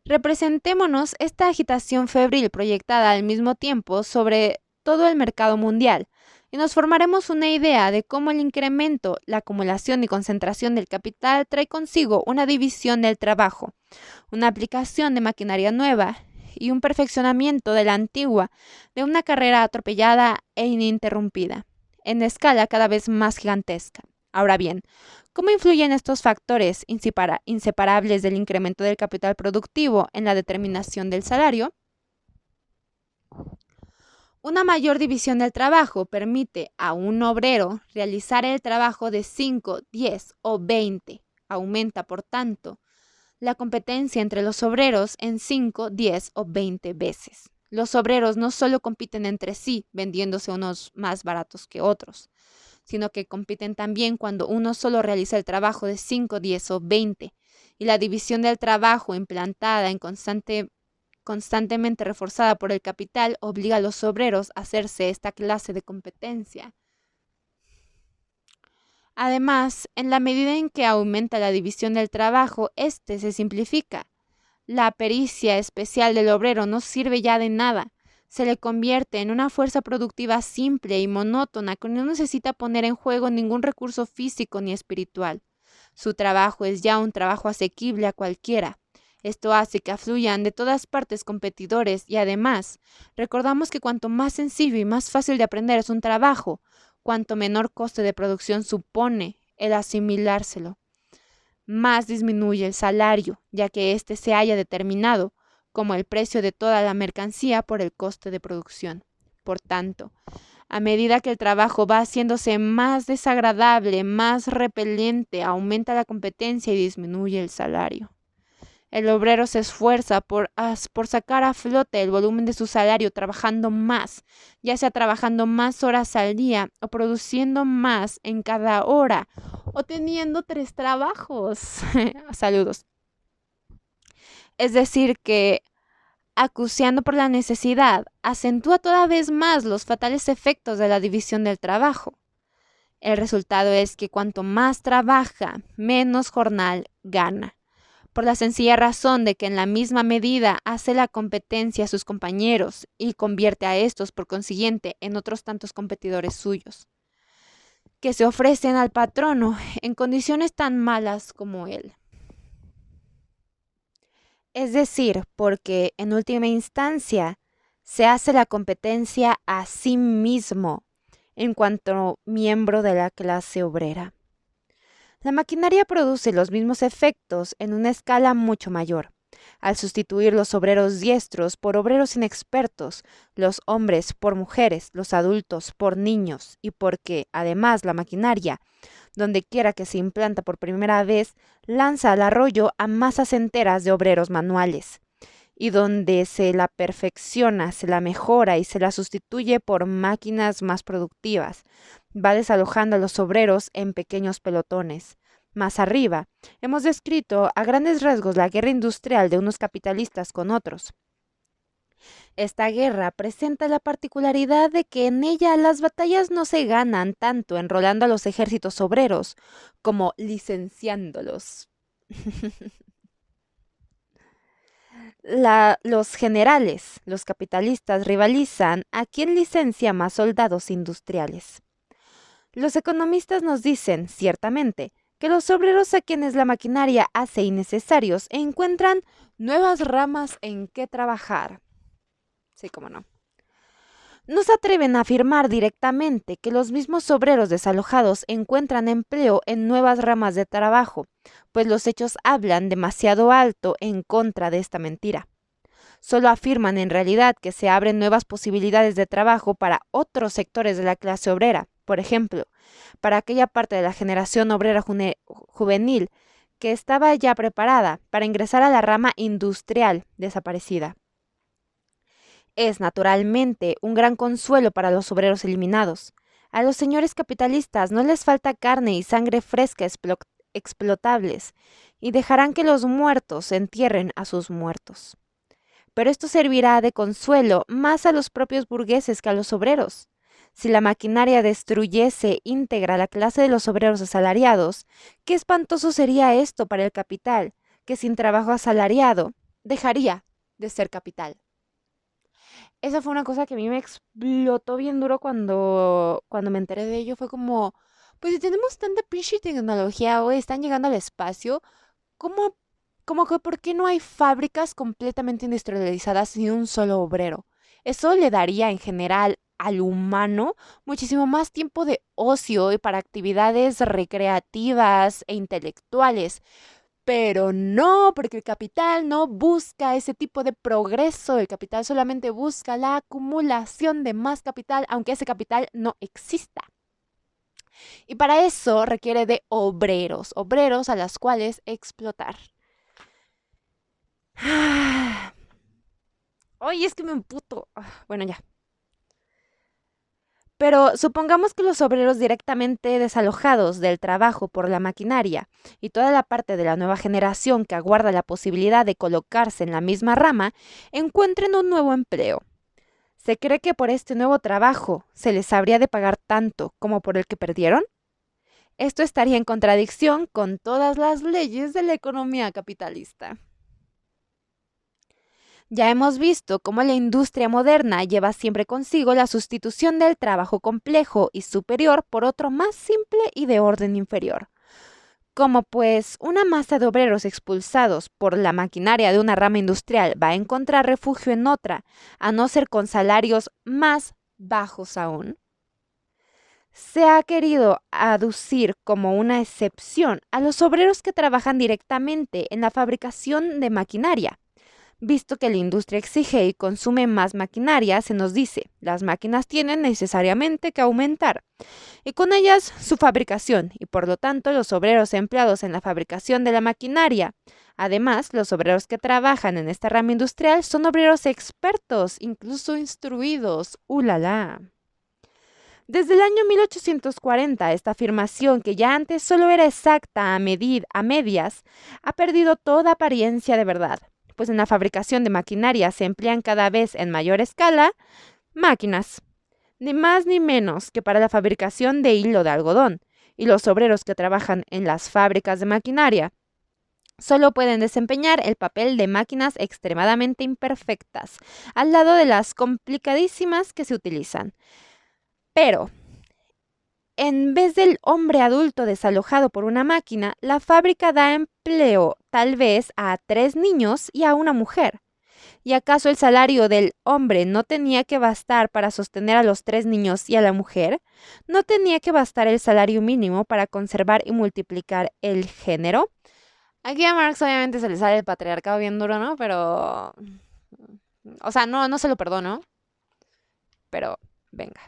Representémonos esta agitación febril proyectada al mismo tiempo sobre todo el mercado mundial y nos formaremos una idea de cómo el incremento, la acumulación y concentración del capital trae consigo una división del trabajo, una aplicación de maquinaria nueva y un perfeccionamiento de la antigua, de una carrera atropellada e ininterrumpida, en escala cada vez más gigantesca. Ahora bien, ¿cómo influyen estos factores inseparables del incremento del capital productivo en la determinación del salario? Una mayor división del trabajo permite a un obrero realizar el trabajo de 5, 10 o 20. Aumenta, por tanto, la competencia entre los obreros en 5, 10 o 20 veces. Los obreros no solo compiten entre sí, vendiéndose unos más baratos que otros, sino que compiten también cuando uno solo realiza el trabajo de 5, 10 o 20, y la división del trabajo implantada constantemente reforzada por el capital obliga a los obreros a hacerse esta clase de competencia. Además, en la medida en que aumenta la división del trabajo, este se simplifica. La pericia especial del obrero no sirve ya de nada. Se le convierte en una fuerza productiva simple y monótona que no necesita poner en juego ningún recurso físico ni espiritual. Su trabajo es ya un trabajo asequible a cualquiera. Esto hace que afluyan de todas partes competidores y además, recordamos que cuanto más sencillo y más fácil de aprender es un trabajo, cuanto menor coste de producción supone el asimilárselo, más disminuye el salario, ya que éste se haya determinado como el precio de toda la mercancía por el coste de producción. Por tanto, a medida que el trabajo va haciéndose más desagradable, más repelente, aumenta la competencia y disminuye el salario. El obrero se esfuerza por sacar a flote el volumen de su salario trabajando más, ya sea trabajando más horas al día o produciendo más en cada hora o teniendo 3 trabajos. Saludos. Es decir, que acuciando por la necesidad, acentúa toda vez más los fatales efectos de la división del trabajo. El resultado es que cuanto más trabaja, menos jornal gana, por la sencilla razón de que en la misma medida hace la competencia a sus compañeros y convierte a estos, por consiguiente, en otros tantos competidores suyos, que se ofrecen al patrono en condiciones tan malas como él. Es decir, porque en última instancia se hace la competencia a sí mismo en cuanto miembro de la clase obrera. La maquinaria produce los mismos efectos en una escala mucho mayor, al sustituir los obreros diestros por obreros inexpertos, los hombres por mujeres, los adultos por niños, y porque, además, la maquinaria, donde quiera que se implanta por primera vez, lanza al arroyo a masas enteras de obreros manuales, y donde se la perfecciona, se la mejora y se la sustituye por máquinas más productivas. Va desalojando a los obreros en pequeños pelotones. Más arriba, hemos descrito a grandes rasgos la guerra industrial de unos capitalistas con otros. Esta guerra presenta la particularidad de que en ella las batallas no se ganan tanto enrolando a los ejércitos obreros como licenciándolos. Los generales, los capitalistas, rivalizan a quién licencia más soldados industriales. Los economistas nos dicen, ciertamente, que los obreros a quienes la maquinaria hace innecesarios encuentran nuevas ramas en que trabajar. Sí, cómo no. No se atreven a afirmar directamente que los mismos obreros desalojados encuentran empleo en nuevas ramas de trabajo, pues los hechos hablan demasiado alto en contra de esta mentira. Solo afirman en realidad que se abren nuevas posibilidades de trabajo para otros sectores de la clase obrera, por ejemplo, para aquella parte de la generación obrera juvenil que estaba ya preparada para ingresar a la rama industrial desaparecida. Es, naturalmente, un gran consuelo para los obreros eliminados. A los señores capitalistas no les falta carne y sangre fresca explotables, y dejarán que los muertos entierren a sus muertos. Pero esto servirá de consuelo más a los propios burgueses que a los obreros. Si la maquinaria destruyese íntegra la clase de los obreros asalariados, qué espantoso sería esto para el capital, que sin trabajo asalariado dejaría de ser capital. Esa fue una cosa que a mí me explotó bien duro cuando me enteré de ello. Fue como, pues si tenemos tanta pinche tecnología hoy, están llegando al espacio, ¿cómo, como que por qué no hay fábricas completamente industrializadas sin un solo obrero? Eso le daría en general al humano muchísimo más tiempo de ocio y para actividades recreativas e intelectuales. Pero no, porque el capital no busca ese tipo de progreso, el capital solamente busca la acumulación de más capital, aunque ese capital no exista. Y para eso requiere de obreros, obreros a las cuales explotar. Ay, es que me emputo. Bueno, ya. Pero supongamos que los obreros directamente desalojados del trabajo por la maquinaria y toda la parte de la nueva generación que aguarda la posibilidad de colocarse en la misma rama encuentren un nuevo empleo. ¿Se cree que por este nuevo trabajo se les habría de pagar tanto como por el que perdieron? Esto estaría en contradicción con todas las leyes de la economía capitalista. Ya hemos visto cómo la industria moderna lleva siempre consigo la sustitución del trabajo complejo y superior por otro más simple y de orden inferior. Como pues una masa de obreros expulsados por la maquinaria de una rama industrial va a encontrar refugio en otra, a no ser con salarios más bajos aún, se ha querido aducir como una excepción a los obreros que trabajan directamente en la fabricación de maquinaria. Visto que la industria exige y consume más maquinaria, se nos dice, las máquinas tienen necesariamente que aumentar, y con ellas su fabricación, y por lo tanto los obreros empleados en la fabricación de la maquinaria. Además, los obreros que trabajan en esta rama industrial son obreros expertos, incluso instruidos. ¡Ulala! Desde el año 1840, esta afirmación, que ya antes solo era exacta a medias, ha perdido toda apariencia de verdad, pues en la fabricación de maquinaria se emplean cada vez en mayor escala máquinas, ni más ni menos que para la fabricación de hilo de algodón, y los obreros que trabajan en las fábricas de maquinaria solo pueden desempeñar el papel de máquinas extremadamente imperfectas, al lado de las complicadísimas que se utilizan. Pero, en vez del hombre adulto desalojado por una máquina, la fábrica da empleo tal vez a 3 niños y a una mujer. ¿Y acaso el salario del hombre no tenía que bastar para sostener a los 3 niños y a la mujer? ¿No tenía que bastar el salario mínimo para conservar y multiplicar el género? Aquí a Marx obviamente se le sale el patriarcado bien duro, ¿no? Pero... O sea, no se lo perdono. Pero, venga.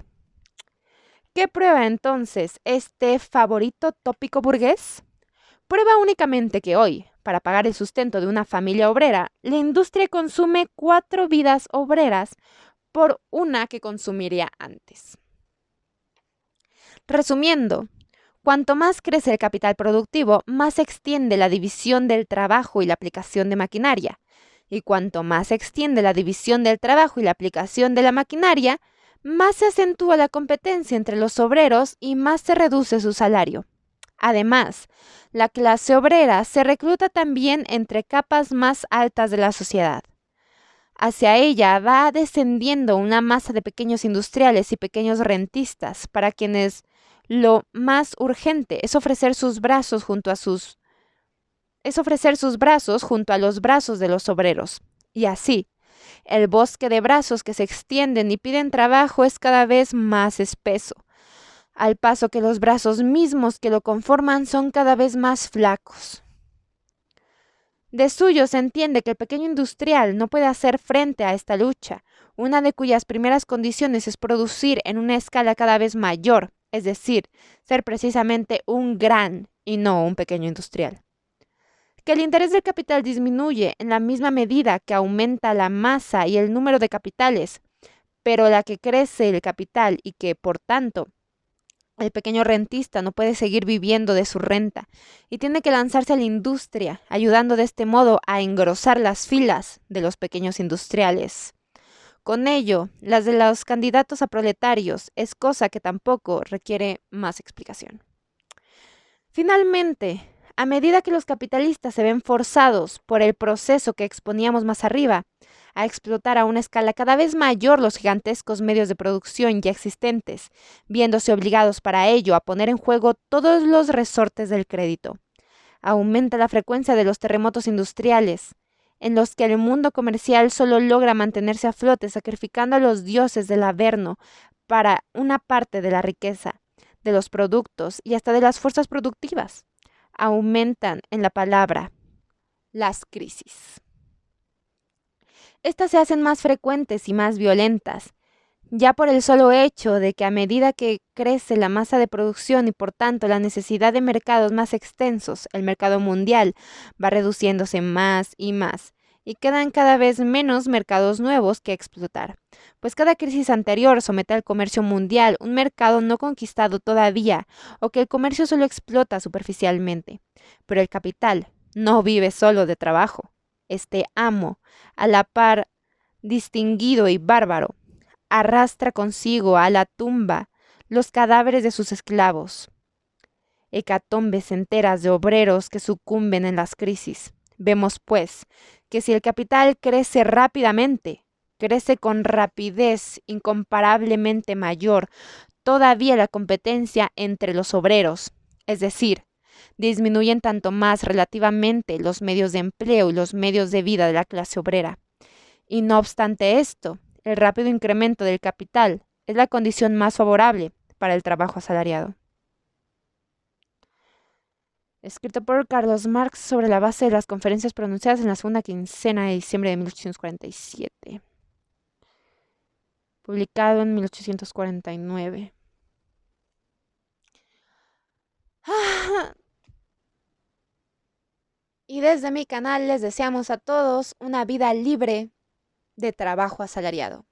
¿Qué prueba entonces este favorito tópico burgués? Prueba únicamente que hoy, para pagar el sustento de una familia obrera, la industria consume 4 vidas obreras por una que consumiría antes. Resumiendo, cuanto más crece el capital productivo, más se extiende la división del trabajo y la aplicación de maquinaria. Y cuanto más se extiende la división del trabajo y la aplicación de la maquinaria, más se acentúa la competencia entre los obreros y más se reduce su salario. Además, la clase obrera se recluta también entre capas más altas de la sociedad. Hacia ella va descendiendo una masa de pequeños industriales y pequeños rentistas, para quienes lo más urgente es ofrecer sus brazos junto a los brazos de los obreros. Y así, el bosque de brazos que se extienden y piden trabajo es cada vez más espeso, al paso que los brazos mismos que lo conforman son cada vez más flacos. De suyo se entiende que el pequeño industrial no puede hacer frente a esta lucha, una de cuyas primeras condiciones es producir en una escala cada vez mayor, es decir, ser precisamente un gran y no un pequeño industrial. que el interés del capital disminuye en la misma medida que aumenta la masa y el número de capitales, pero la que crece el capital y que, por tanto, el pequeño rentista no puede seguir viviendo de su renta y tiene que lanzarse a la industria, ayudando de este modo a engrosar las filas de los pequeños industriales. Con ello, las de los candidatos a proletarios es cosa que tampoco requiere más explicación. Finalmente, a medida que los capitalistas se ven forzados por el proceso que exponíamos más arriba, a explotar a una escala cada vez mayor los gigantescos medios de producción ya existentes, viéndose obligados para ello a poner en juego todos los resortes del crédito. Aumenta la frecuencia de los terremotos industriales, en los que el mundo comercial solo logra mantenerse a flote sacrificando a los dioses del Averno para una parte de la riqueza, de los productos y hasta de las fuerzas productivas. Aumentan, en la palabra, las crisis. Estas se hacen más frecuentes y más violentas, ya por el solo hecho de que a medida que crece la masa de producción y por tanto la necesidad de mercados más extensos, el mercado mundial va reduciéndose más y quedan cada vez menos mercados nuevos que explotar, pues cada crisis anterior somete al comercio mundial un mercado no conquistado todavía o que el comercio solo explota superficialmente. Pero el capital no vive solo de trabajo. Este amo, a la par distinguido y bárbaro, arrastra consigo a la tumba los cadáveres de sus esclavos. Hecatombes enteras de obreros que sucumben en las crisis. Vemos, pues, que si el capital crece rápidamente, crece con rapidez incomparablemente mayor todavía la competencia entre los obreros, es decir, disminuyen tanto más relativamente los medios de empleo y los medios de vida de la clase obrera. Y no obstante esto, el rápido incremento del capital es la condición más favorable para el trabajo asalariado. Escrito por Carlos Marx sobre la base de las conferencias pronunciadas en la segunda quincena de diciembre de 1847. Publicado en 1849. Y desde mi canal les deseamos a todos una vida libre de trabajo asalariado.